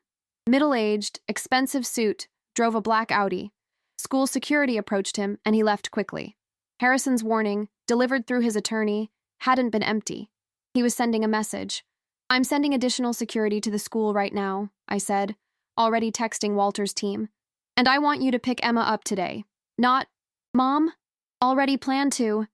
Middle-aged, expensive suit, drove a black Audi. School security approached him, and he left quickly. Harrison's warning, delivered through his attorney, hadn't been empty. He was sending a message. "I'm sending additional security to the school right now," I said, already texting Walter's team. "And I want you to pick Emma up today." Not, "Mom? Already planned to."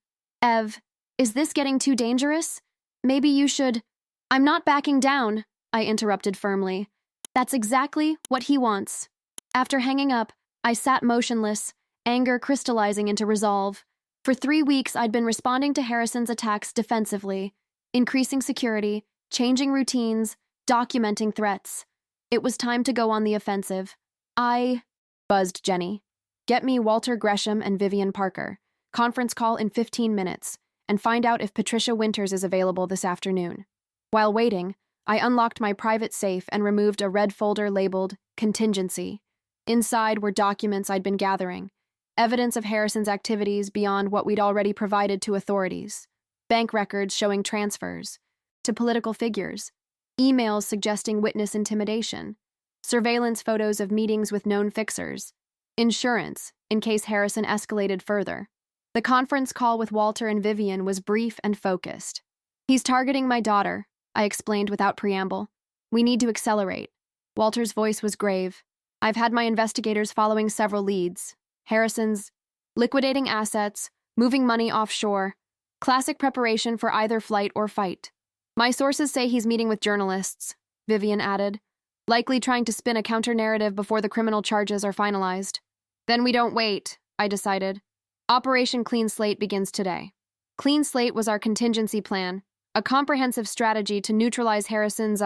"Ev, is this getting too dangerous? Maybe you should—" "I'm not backing down," I interrupted firmly. "That's exactly what he wants." After hanging up, I sat motionless, anger crystallizing into resolve. For 3 weeks, I'd been responding to Harrison's attacks defensively, increasing security, changing routines, documenting threats. It was time to go on the offensive. Buzzed Jenny. "Get me Walter Gresham and Vivian Parker. Conference call in 15 minutes, and find out if Patricia Winters is available this afternoon." While waiting, I unlocked my private safe and removed a red folder labeled Contingency. Inside were documents I'd been gathering, evidence of Harrison's activities beyond what we'd already provided to authorities, bank records showing transfers to political figures, emails suggesting witness intimidation, surveillance photos of meetings with known fixers, insurance in case Harrison escalated further. The conference call with Walter and Vivian was brief and focused. "He's targeting my daughter," I explained without preamble. "We need to accelerate." Walter's voice was grave. "I've had my investigators following several leads. Harrison's liquidating assets, moving money offshore, classic preparation for either flight or fight. My sources say he's meeting with journalists," Vivian added, "likely trying to spin a counter-narrative before the criminal charges are finalized." "Then we don't wait," I decided. Operation Clean Slate begins today. Clean Slate was our contingency plan, a comprehensive strategy to neutralize Harrison's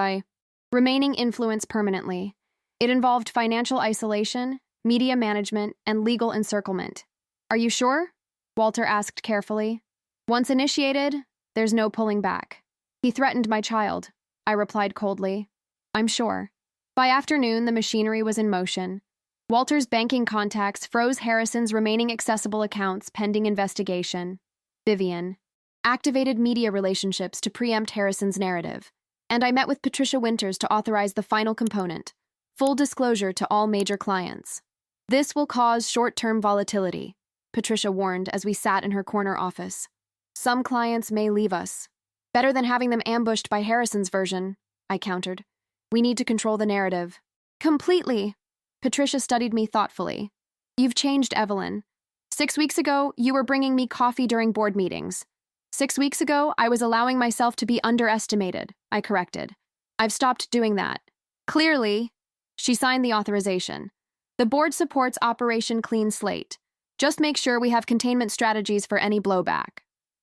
remaining influence permanently. It involved financial isolation, media management, and legal encirclement. "Are you sure?" Walter asked carefully. "Once initiated, there's no pulling back." "He threatened my child," I replied coldly. "I'm sure." By afternoon, the machinery was in motion. Walter's banking contacts froze Harrison's remaining accessible accounts pending investigation. Vivian activated media relationships to preempt Harrison's narrative. And I met with Patricia Winters to authorize the final component, full disclosure to all major clients. "This will cause short-term volatility," Patricia warned as we sat in her corner office. "Some clients may leave us. Better than having them ambushed by Harrison's version," I countered. "We need to control the narrative." "Completely." Patricia studied me thoughtfully. "You've changed, Evelyn. 6 weeks ago, you were bringing me coffee during board meetings. 6 weeks ago, I was allowing myself to be underestimated," I corrected. "I've stopped doing that." "Clearly." She signed the authorization. "The board supports Operation Clean Slate. Just make sure we have containment strategies for any blowback."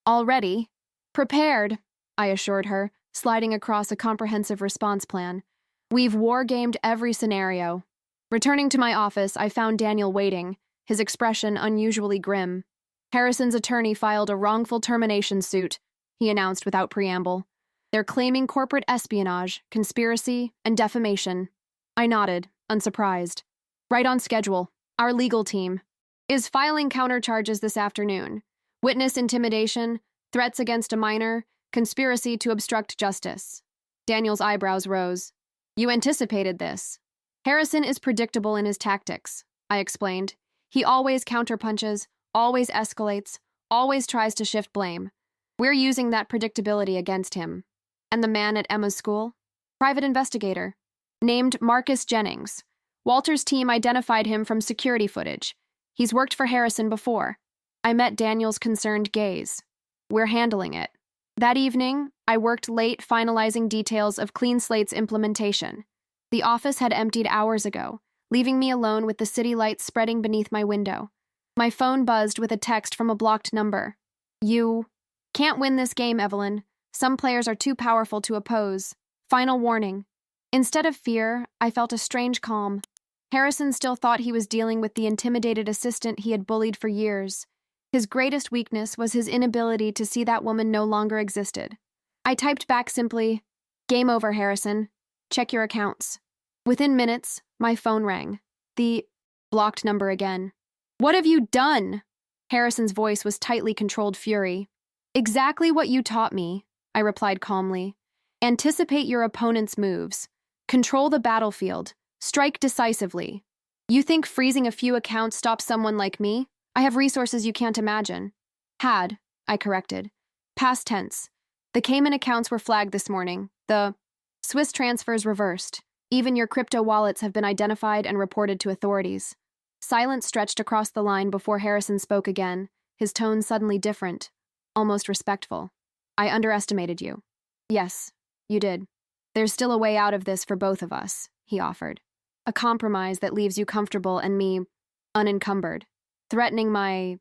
"Already prepared," I assured her, sliding across a comprehensive response plan. "We've war-gamed every scenario." Returning to my office, I found Daniel waiting, his expression unusually grim. "Harrison's attorney filed a wrongful termination suit," he announced without preamble. "They're claiming corporate espionage, conspiracy, and defamation." I nodded, unsurprised. "Right on schedule. Our legal team is filing countercharges this afternoon. Witness intimidation, threats against a minor, conspiracy to obstruct justice." Daniel's eyebrows rose. "You anticipated this." "Harrison is predictable in his tactics," I explained. "He always counterpunches, always escalates, always tries to shift blame. We're using that predictability against him." "And the man at Emma's school?" "Private investigator. Named Marcus Jennings. Walter's team identified him from security footage. He's worked for Harrison before." I met Daniel's concerned gaze. "We're handling it." That evening, I worked late finalizing details of Clean Slate's implementation. The office had emptied hours ago, leaving me alone with the city lights spreading beneath my window. My phone buzzed with a text from a blocked number. "You can't win this game, Evelyn. Some players are too powerful to oppose. Final warning." Instead of fear, I felt a strange calm. Harrison still thought he was dealing with the intimidated assistant he had bullied for years. His greatest weakness was his inability to see that woman no longer existed. I typed back simply, "Game over, Harrison. Check your accounts." Within minutes, my phone rang. The blocked number again. What have you done? Harrison's voice was tightly controlled fury. Exactly what you taught me, I replied calmly. Anticipate your opponent's moves. Control the battlefield. Strike decisively. You think freezing a few accounts stops someone like me? I have resources you can't imagine. Had, I corrected. Past tense. The Cayman accounts were flagged this morning. The Swiss transfers reversed. Even your crypto wallets have been identified and reported to authorities. Silence stretched across the line before Harrison spoke again, his tone suddenly different, almost respectful. I underestimated you. Yes, you did. There's still a way out of this for both of us, he offered. A compromise that leaves you comfortable and me unencumbered. Threatening my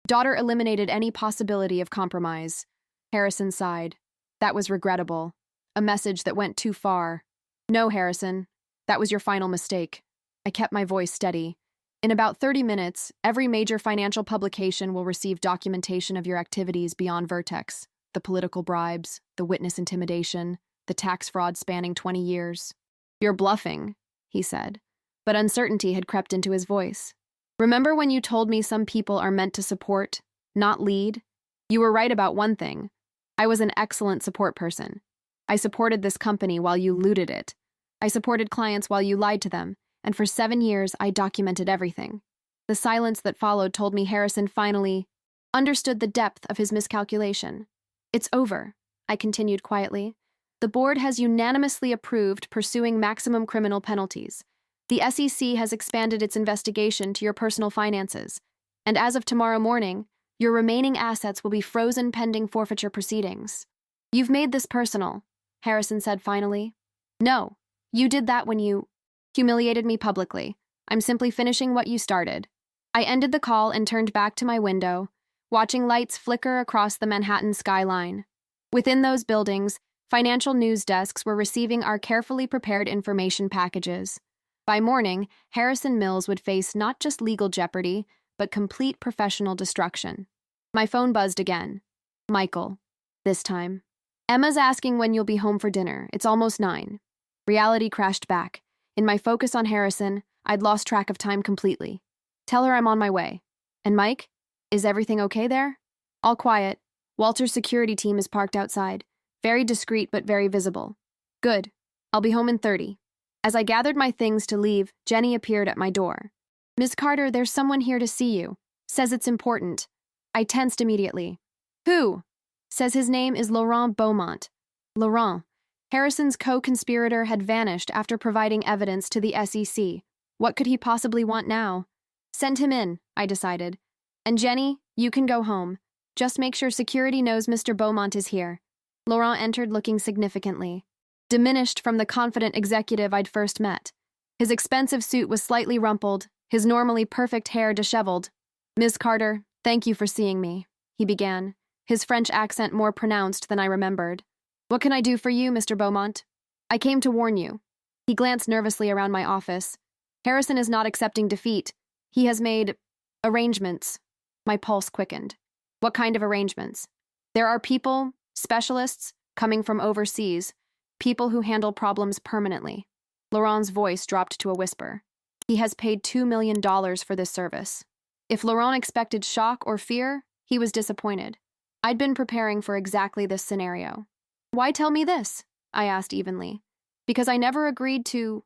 daughter eliminated any possibility of compromise. Harrison sighed. That was regrettable. A message that went too far. No, Harrison. That was your final mistake. I kept my voice steady. In about 30 minutes, every major financial publication will receive documentation of your activities beyond Vertex. The political bribes, the witness intimidation, the tax fraud spanning 20 years. You're bluffing, he said, but uncertainty had crept into his voice. Remember when you told me some people are meant to support, not lead? You were right about one thing. I was an excellent support person. I supported this company while you looted it. I supported clients while you lied to them, and for 7 years I documented everything. The silence that followed told me Harrison finally understood the depth of his miscalculation. It's over, I continued quietly. The board has unanimously approved pursuing maximum criminal penalties. The SEC has expanded its investigation to your personal finances, and as of tomorrow morning, your remaining assets will be frozen pending forfeiture proceedings. You've made this personal, Harrison said finally. No, you did that when you humiliated me publicly. I'm simply finishing what you started. I ended the call and turned back to my window, watching lights flicker across the Manhattan skyline. Within those buildings, financial news desks were receiving our carefully prepared information packages. By morning, Harrison Mills would face not just legal jeopardy, but complete professional destruction. My phone buzzed again. Michael. This time. Emma's asking when you'll be home for dinner. It's almost 9. Reality crashed back. In my focus on Harrison, I'd lost track of time completely. Tell her I'm on my way. And Mike? Is everything okay there? All quiet. Walter's security team is parked outside. Very discreet but very visible. Good. I'll be home in 30. As I gathered my things to leave, Jenny appeared at my door. Miss Carter, there's someone here to see you. Says it's important. I tensed immediately. Who? Says his name is Laurent Beaumont. Laurent. Harrison's co-conspirator had vanished after providing evidence to the SEC. What could he possibly want now? Send him in, I decided. And Jenny, you can go home. Just make sure security knows Mr. Beaumont is here. Laurent entered looking significantly, diminished from the confident executive I'd first met. His expensive suit was slightly rumpled, his normally perfect hair disheveled. Miss Carter, thank you for seeing me, he began, his French accent more pronounced than I remembered. What can I do for you, Mr. Beaumont? I came to warn you. He glanced nervously around my office. Harrison is not accepting defeat. He has made arrangements. My pulse quickened. What kind of arrangements? There are people, specialists, coming from overseas, people who handle problems permanently. Laurent's voice dropped to a whisper. He has paid $2 million for this service. If Laurent expected shock or fear, he was disappointed. I'd been preparing for exactly this scenario. Why tell me this? I asked evenly. Because I never agreed to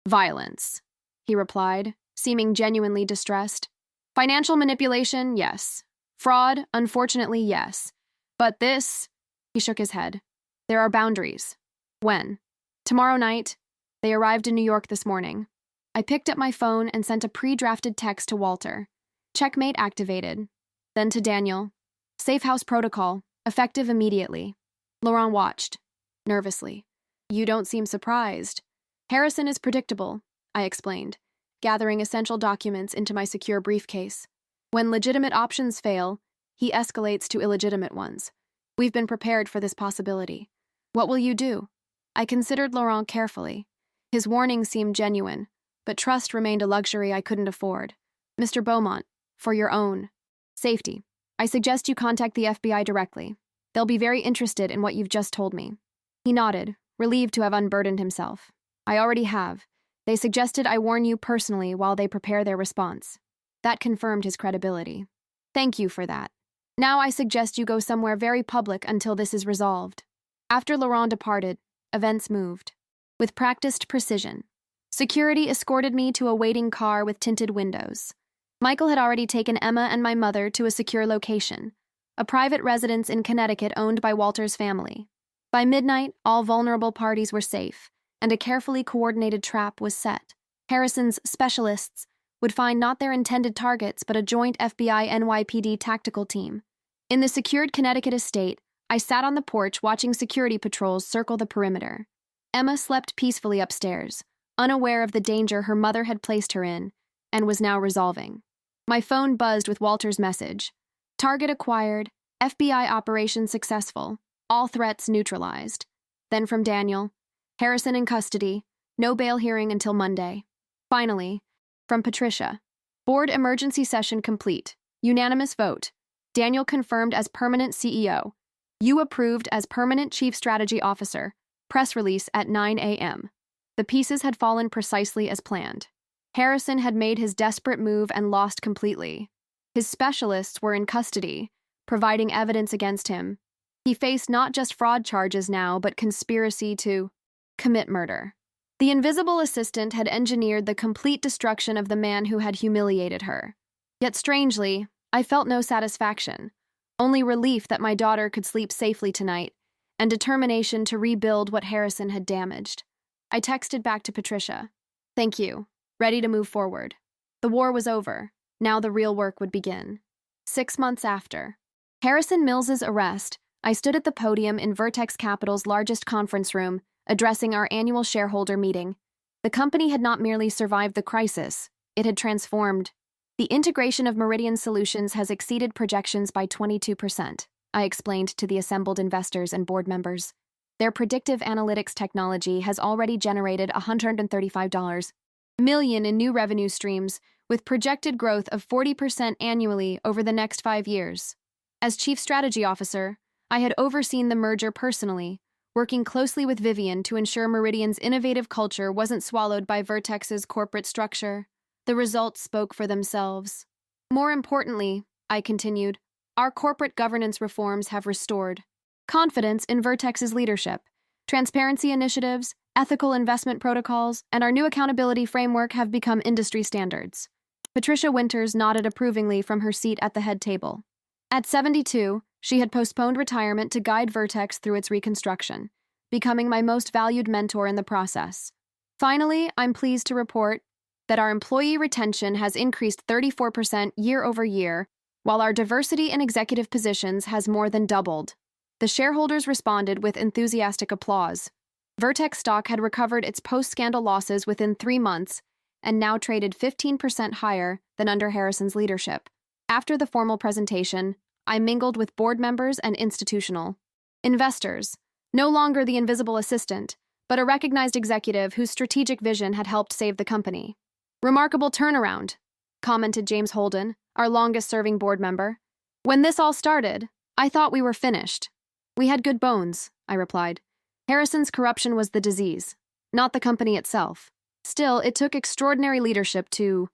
violence, he replied, seeming genuinely distressed. Financial manipulation, yes. Fraud, unfortunately, yes. But this, he shook his head. There are boundaries. When? Tomorrow night. They arrived in New York this morning. I picked up my phone and sent a pre-drafted text to Walter. Checkmate activated. Then to Daniel. Safe house protocol, effective immediately. Laurent watched, nervously. You don't seem surprised. Harrison is predictable, I explained, gathering essential documents into my secure briefcase. When legitimate options fail, he escalates to illegitimate ones. We've been prepared for this possibility. What will you do? I considered Laurent carefully. His warning seemed genuine, but trust remained a luxury I couldn't afford. Mr. Beaumont, for your own safety, I suggest you contact the FBI directly. They'll be very interested in what you've just told me. He nodded, relieved to have unburdened himself. I already have. They suggested I warn you personally while they prepare their response. That confirmed his credibility. Thank you for that. Now I suggest you go somewhere very public until this is resolved. After Laurent departed, events moved. With practiced precision, security escorted me to a waiting car with tinted windows. Michael had already taken Emma and my mother to a secure location, a private residence in Connecticut owned by Walter's family. By midnight, all vulnerable parties were safe, and a carefully coordinated trap was set. Harrison's specialists would find not their intended targets but a joint FBI-NYPD tactical team. In the secured Connecticut estate, I sat on the porch watching security patrols circle the perimeter. Emma slept peacefully upstairs, unaware of the danger her mother had placed her in, and was now resolving. My phone buzzed with Walter's message. Target acquired, FBI operation successful, all threats neutralized. Then from Daniel, Harrison in custody, no bail hearing until Monday. Finally, from Patricia, board emergency session complete, unanimous vote. Daniel confirmed as permanent CEO. You approved as permanent chief strategy officer. Press release at 9 a.m. The pieces had fallen precisely as planned. Harrison had made his desperate move and lost completely. His specialists were in custody, providing evidence against him. He faced not just fraud charges now, but conspiracy to commit murder. The invisible assistant had engineered the complete destruction of the man who had humiliated her. Yet strangely, I felt no satisfaction, only relief that my daughter could sleep safely tonight, and determination to rebuild what Harrison had damaged. I texted back to Patricia. Thank you. Ready to move forward. The war was over. Now the real work would begin. 6 months after Harrison Mills's arrest, I stood at the podium in Vertex Capital's largest conference room, addressing our annual shareholder meeting. The company had not merely survived the crisis, it had transformed. The integration of Meridian Solutions has exceeded projections by 22%, I explained to the assembled investors and board members. Their predictive analytics technology has already generated $135 million in new revenue streams, with projected growth of 40% annually over the next 5 years. As Chief Strategy Officer, I had overseen the merger personally, working closely with Vivian to ensure Meridian's innovative culture wasn't swallowed by Vertex's corporate structure. The results spoke for themselves. More importantly, I continued, our corporate governance reforms have restored confidence in Vertex's leadership. Transparency initiatives, ethical investment protocols, and our new accountability framework have become industry standards. Patricia Winters nodded approvingly from her seat at the head table. At 72, she had postponed retirement to guide Vertex through its reconstruction, becoming my most valued mentor in the process. Finally, I'm pleased to report that our employee retention has increased 34% year over year, while our diversity in executive positions has more than doubled. The shareholders responded with enthusiastic applause. Vertex stock had recovered its post-scandal losses within 3 months and now traded 15% higher than under Harrison's leadership. After the formal presentation, I mingled with board members and institutional investors, no longer the invisible assistant, but a recognized executive whose strategic vision had helped save the company. Remarkable turnaround, commented James Holden, our longest-serving board member. When this all started, I thought we were finished. We had good bones, I replied. Harrison's corruption was the disease, not the company itself. Still, it took extraordinary leadership to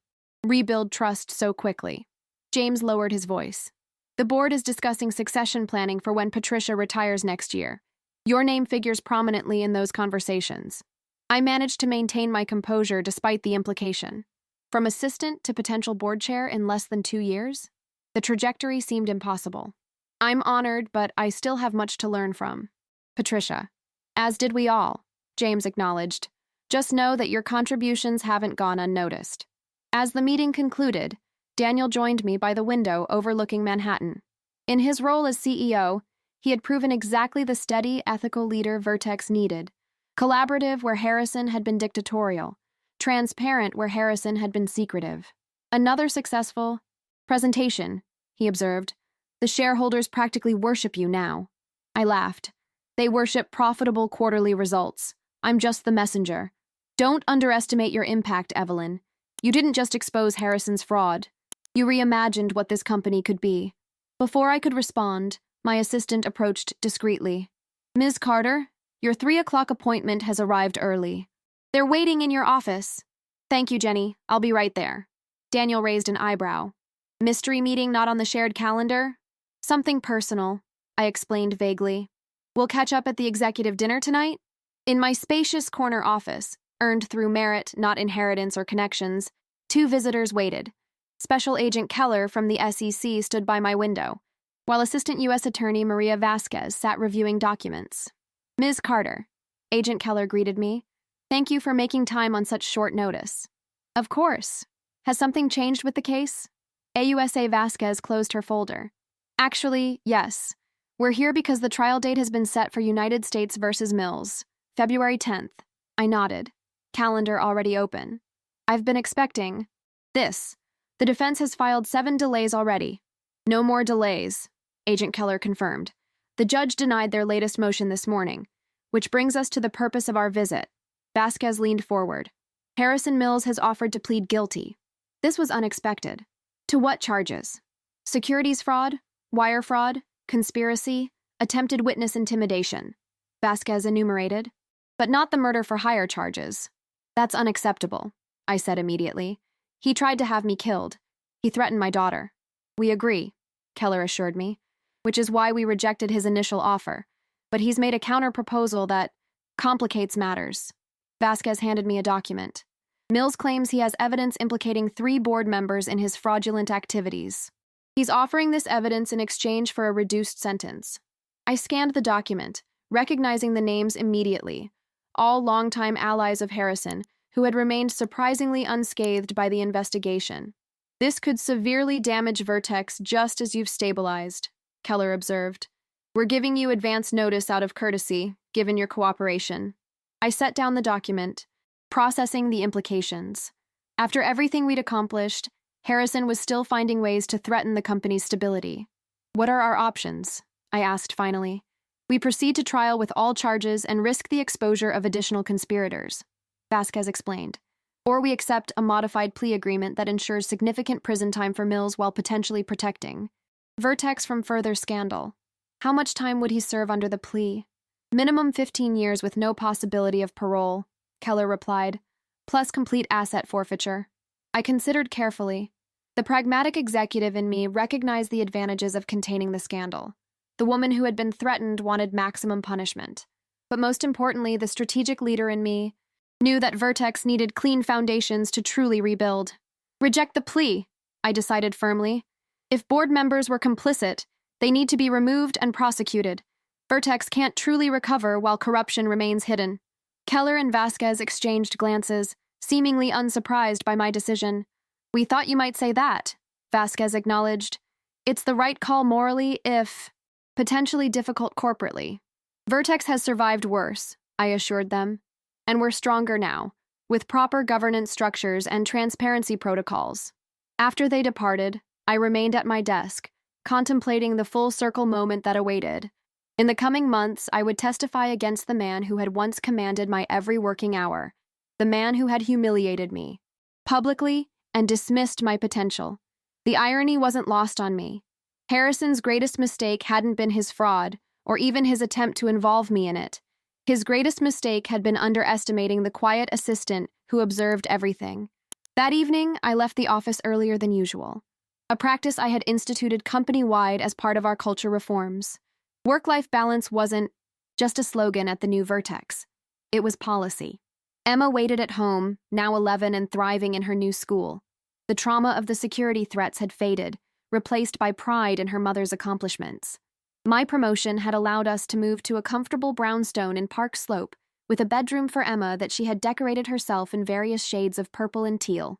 rebuild trust so quickly. James lowered his voice. The board is discussing succession planning for when Patricia retires next year. Your name figures prominently in those conversations. I managed to maintain my composure despite the implication. From assistant to potential board chair in less than 2 years? The trajectory seemed impossible. I'm honored, but I still have much to learn from Patricia. As did we all, James acknowledged. Just know that your contributions haven't gone unnoticed. As the meeting concluded, Daniel joined me by the window overlooking Manhattan. In his role as CEO, he had proven exactly the steady, ethical leader Vertex needed. Collaborative where Harrison had been dictatorial. Transparent where Harrison had been secretive. Another successful presentation, he observed. The shareholders practically worship you now. I laughed. They worship profitable quarterly results. I'm just the messenger. Don't underestimate your impact, Evelyn. You didn't just expose Harrison's fraud. You reimagined what this company could be. Before I could respond, my assistant approached discreetly. Ms. Carter, your 3 o'clock appointment has arrived early. They're waiting in your office. Thank you, Jenny. I'll be right there. Daniel raised an eyebrow. Mystery meeting not on the shared calendar? Something personal, I explained vaguely. We'll catch up at the executive dinner tonight? In my spacious corner office, earned through merit, not inheritance or connections, 2 visitors waited. Special Agent Keller from the SEC stood by my window, while Assistant U.S. Attorney Maria Vasquez sat reviewing documents. Ms. Carter, Agent Keller greeted me. Thank you for making time on such short notice. Of course. Has something changed with the case? AUSA Vasquez closed her folder. Actually, yes. We're here because the trial date has been set for United States versus Mills, February 10th. I nodded. Calendar already open. I've been expecting this. The defense has filed 7 delays already. No more delays, Agent Keller confirmed. The judge denied their latest motion this morning, which brings us to the purpose of our visit. Vasquez leaned forward. Harrison Mills has offered to plead guilty. This was unexpected. To what charges? Securities fraud, wire fraud, conspiracy, attempted witness intimidation. Vasquez enumerated. But not the murder for hire charges. That's unacceptable, I said immediately. He tried to have me killed. He threatened my daughter. We agree, Keller assured me, which is why we rejected his initial offer. But he's made a counter-proposal that complicates matters. Vasquez handed me a document. Mills claims he has evidence implicating 3 board members in his fraudulent activities. He's offering this evidence in exchange for a reduced sentence. I scanned the document, recognizing the names immediately, all longtime allies of Harrison, who had remained surprisingly unscathed by the investigation. This could severely damage Vertex just as you've stabilized, Keller observed. We're giving you advance notice out of courtesy, given your cooperation. I set down the document, processing the implications. After everything we'd accomplished, Harrison was still finding ways to threaten the company's stability. What are our options? I asked finally. We proceed to trial with all charges and risk the exposure of additional conspirators, Vasquez explained. Or we accept a modified plea agreement that ensures significant prison time for Mills while potentially protecting Vertex from further scandal. How much time would he serve under the plea? Minimum 15 years with no possibility of parole, Keller replied, plus complete asset forfeiture. I considered carefully. The pragmatic executive in me recognized the advantages of containing the scandal. The woman who had been threatened wanted maximum punishment. But most importantly, the strategic leader in me knew that Vertex needed clean foundations to truly rebuild. Reject the plea, I decided firmly. If board members were complicit, they need to be removed and prosecuted. Vertex can't truly recover while corruption remains hidden. Keller and Vasquez exchanged glances, seemingly unsurprised by my decision. We thought you might say that, Vasquez acknowledged. It's the right call morally if potentially difficult corporately. Vertex has survived worse, I assured them. And we're stronger now, with proper governance structures and transparency protocols. After they departed, I remained at my desk, contemplating the full circle moment that awaited. In the coming months, I would testify against the man who had once commanded my every working hour, the man who had humiliated me, publicly, and dismissed my potential. The irony wasn't lost on me. Harrison's greatest mistake hadn't been his fraud, or even his attempt to involve me in it. His greatest mistake had been underestimating the quiet assistant who observed everything. That evening, I left the office earlier than usual, a practice I had instituted company-wide as part of our culture reforms. Work-life balance wasn't just a slogan at the new Vertex. It was policy. Emma waited at home, now 11 and thriving in her new school. The trauma of the security threats had faded, replaced by pride in her mother's accomplishments. My promotion had allowed us to move to a comfortable brownstone in Park Slope with a bedroom for Emma that she had decorated herself in various shades of purple and teal.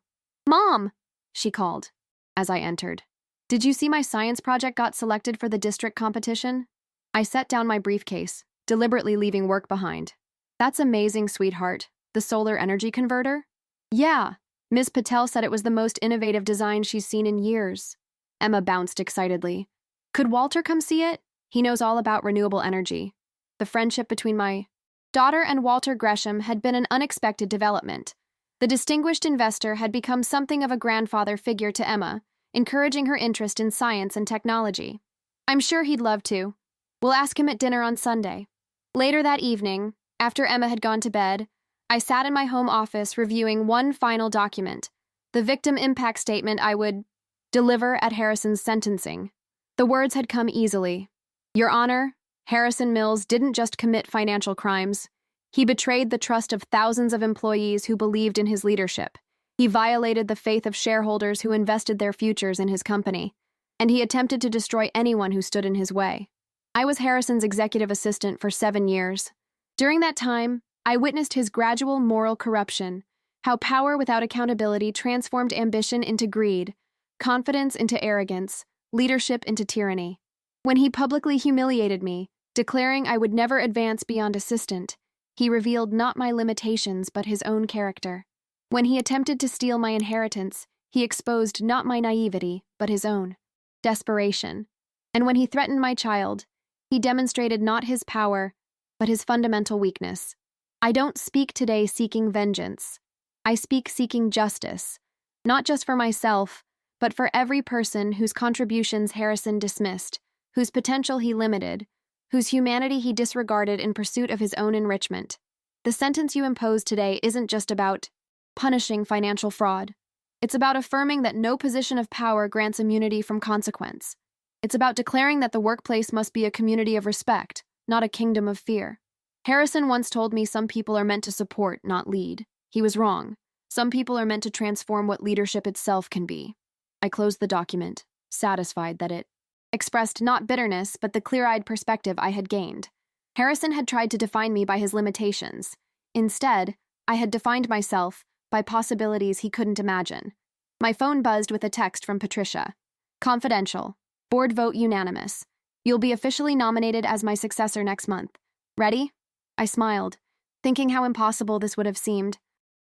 "Mom!" she called, as I entered. "Did you see my science project got selected for the district competition?" I set down my briefcase, deliberately leaving work behind. "That's amazing, sweetheart. The solar energy converter?" "Yeah. Ms. Patel said it was the most innovative design she's seen in years." Emma bounced excitedly. "Could Walter come see it? He knows all about renewable energy." The friendship between my daughter and Walter Gresham had been an unexpected development. The distinguished investor had become something of a grandfather figure to Emma, encouraging her interest in science and technology. "I'm sure he'd love to. We'll ask him at dinner on Sunday." Later that evening, after Emma had gone to bed, I sat in my home office reviewing one final document, the victim impact statement I would deliver at Harrison's sentencing. The words had come easily. Your Honor, Harrison Mills didn't just commit financial crimes. He betrayed the trust of thousands of employees who believed in his leadership. He violated the faith of shareholders who invested their futures in his company, and he attempted to destroy anyone who stood in his way. I was Harrison's executive assistant for 7 years. During that time, I witnessed his gradual moral corruption, how power without accountability transformed ambition into greed, confidence into arrogance, leadership into tyranny. When he publicly humiliated me, declaring I would never advance beyond assistant, he revealed not my limitations but his own character. When he attempted to steal my inheritance, he exposed not my naivety but his own desperation. And when he threatened my child, he demonstrated not his power but his fundamental weakness. I don't speak today seeking vengeance. I speak seeking justice, not just for myself, but for every person whose contributions Harrison dismissed, whose potential he limited, whose humanity he disregarded in pursuit of his own enrichment. The sentence you impose today isn't just about punishing financial fraud. It's about affirming that no position of power grants immunity from consequence. It's about declaring that the workplace must be a community of respect, not a kingdom of fear. Harrison once told me some people are meant to support, not lead. He was wrong. Some people are meant to transform what leadership itself can be. I closed the document, satisfied that it expressed not bitterness, but the clear-eyed perspective I had gained. Harrison had tried to define me by his limitations. Instead, I had defined myself by possibilities he couldn't imagine. My phone buzzed with a text from Patricia. Confidential. Board vote unanimous. You'll be officially nominated as my successor next month. Ready? I smiled, thinking how impossible this would have seemed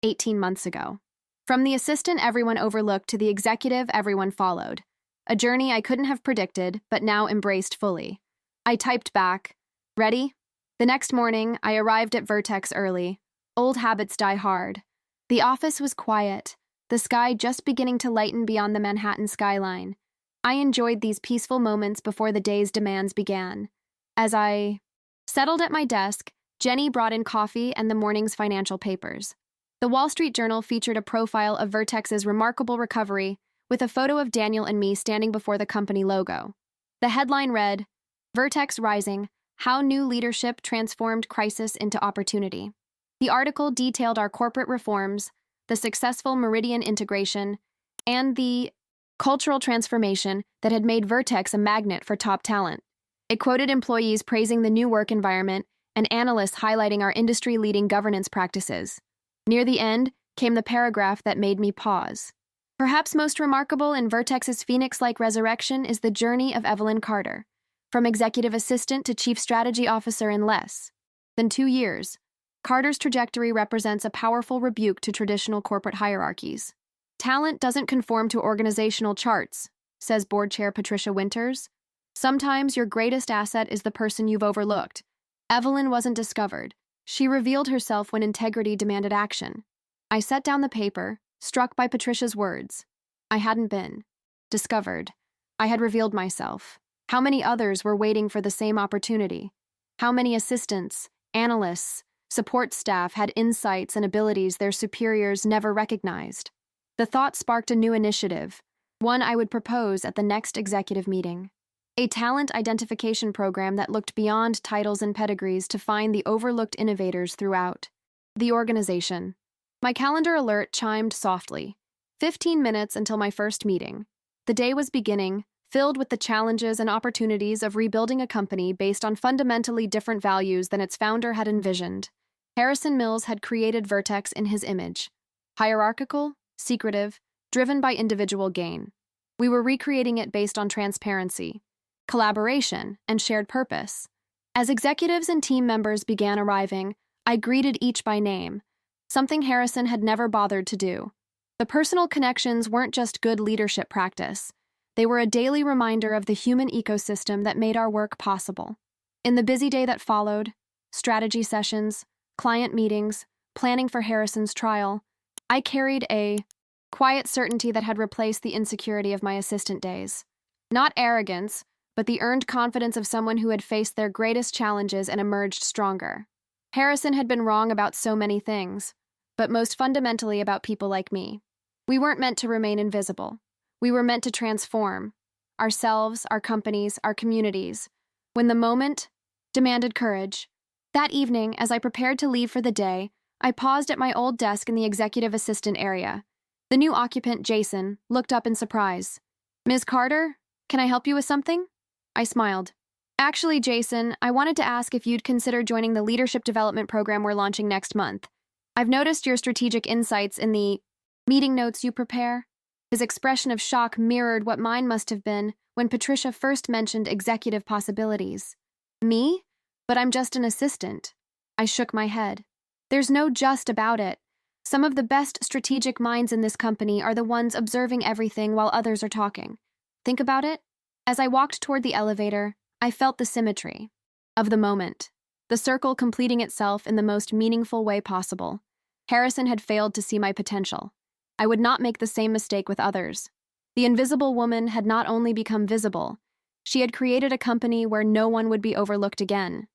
18 months ago. From the assistant everyone overlooked to the executive everyone followed. A journey I couldn't have predicted, but now embraced fully. I typed back, ready? The next morning, I arrived at Vertex early. Old habits die hard. The office was quiet, the sky just beginning to lighten beyond the Manhattan skyline. I enjoyed these peaceful moments before the day's demands began. As I settled at my desk, Jenny brought in coffee and the morning's financial papers. The Wall Street Journal featured a profile of Vertex's remarkable recovery, with a photo of Daniel and me standing before the company logo. The headline read, Vertex Rising, How New Leadership Transformed Crisis into Opportunity. The article detailed our corporate reforms, the successful Meridian integration, and the cultural transformation that had made Vertex a magnet for top talent. It quoted employees praising the new work environment and analysts highlighting our industry-leading governance practices. Near the end came the paragraph that made me pause. Perhaps most remarkable in Vertex's phoenix-like resurrection is the journey of Evelyn Carter, from executive assistant to chief strategy officer in less than 2 years. Carter's trajectory represents a powerful rebuke to traditional corporate hierarchies. Talent doesn't conform to organizational charts, says board chair Patricia Winters. Sometimes your greatest asset is the person you've overlooked. Evelyn wasn't discovered. She revealed herself when integrity demanded action. I set down the paper, struck by Patricia's words. I hadn't been discovered. I had revealed myself. How many others were waiting for the same opportunity? How many assistants, analysts, support staff had insights and abilities their superiors never recognized? The thought sparked a new initiative, one I would propose at the next executive meeting. A talent identification program that looked beyond titles and pedigrees to find the overlooked innovators throughout the organization. My calendar alert chimed softly. 15 minutes until my first meeting. The day was beginning, filled with the challenges and opportunities of rebuilding a company based on fundamentally different values than its founder had envisioned. Harrison Mills had created Vertex in his image. Hierarchical, secretive, driven by individual gain. We were recreating it based on transparency, collaboration, and shared purpose. As executives and team members began arriving, I greeted each by name, something Harrison had never bothered to do. The personal connections weren't just good leadership practice. They were a daily reminder of the human ecosystem that made our work possible. In the busy day that followed, strategy sessions, client meetings, planning for Harrison's trial, I carried a quiet certainty that had replaced the insecurity of my assistant days. Not arrogance, but the earned confidence of someone who had faced their greatest challenges and emerged stronger. Harrison had been wrong about so many things, but most fundamentally about people like me. We weren't meant to remain invisible. We were meant to transform ourselves, our companies, our communities. When the moment demanded courage. That evening, as I prepared to leave for the day, I paused at my old desk in the executive assistant area. The new occupant, Jason, looked up in surprise. "Ms. Carter, can I help you with something?" I smiled. "Actually, Jason, I wanted to ask if you'd consider joining the leadership development program we're launching next month. I've noticed your strategic insights in the meeting notes you prepare." His expression of shock mirrored what mine must have been when Patricia first mentioned executive possibilities. "Me? But I'm just an assistant." I shook my head. "There's no just about it. Some of the best strategic minds in this company are the ones observing everything while others are talking. Think about it." As I walked toward the elevator, I felt the symmetry of the moment, the circle completing itself in the most meaningful way possible. Harrison had failed to see my potential. I would not make the same mistake with others. The invisible woman had not only become visible, she had created a company where no one would be overlooked again.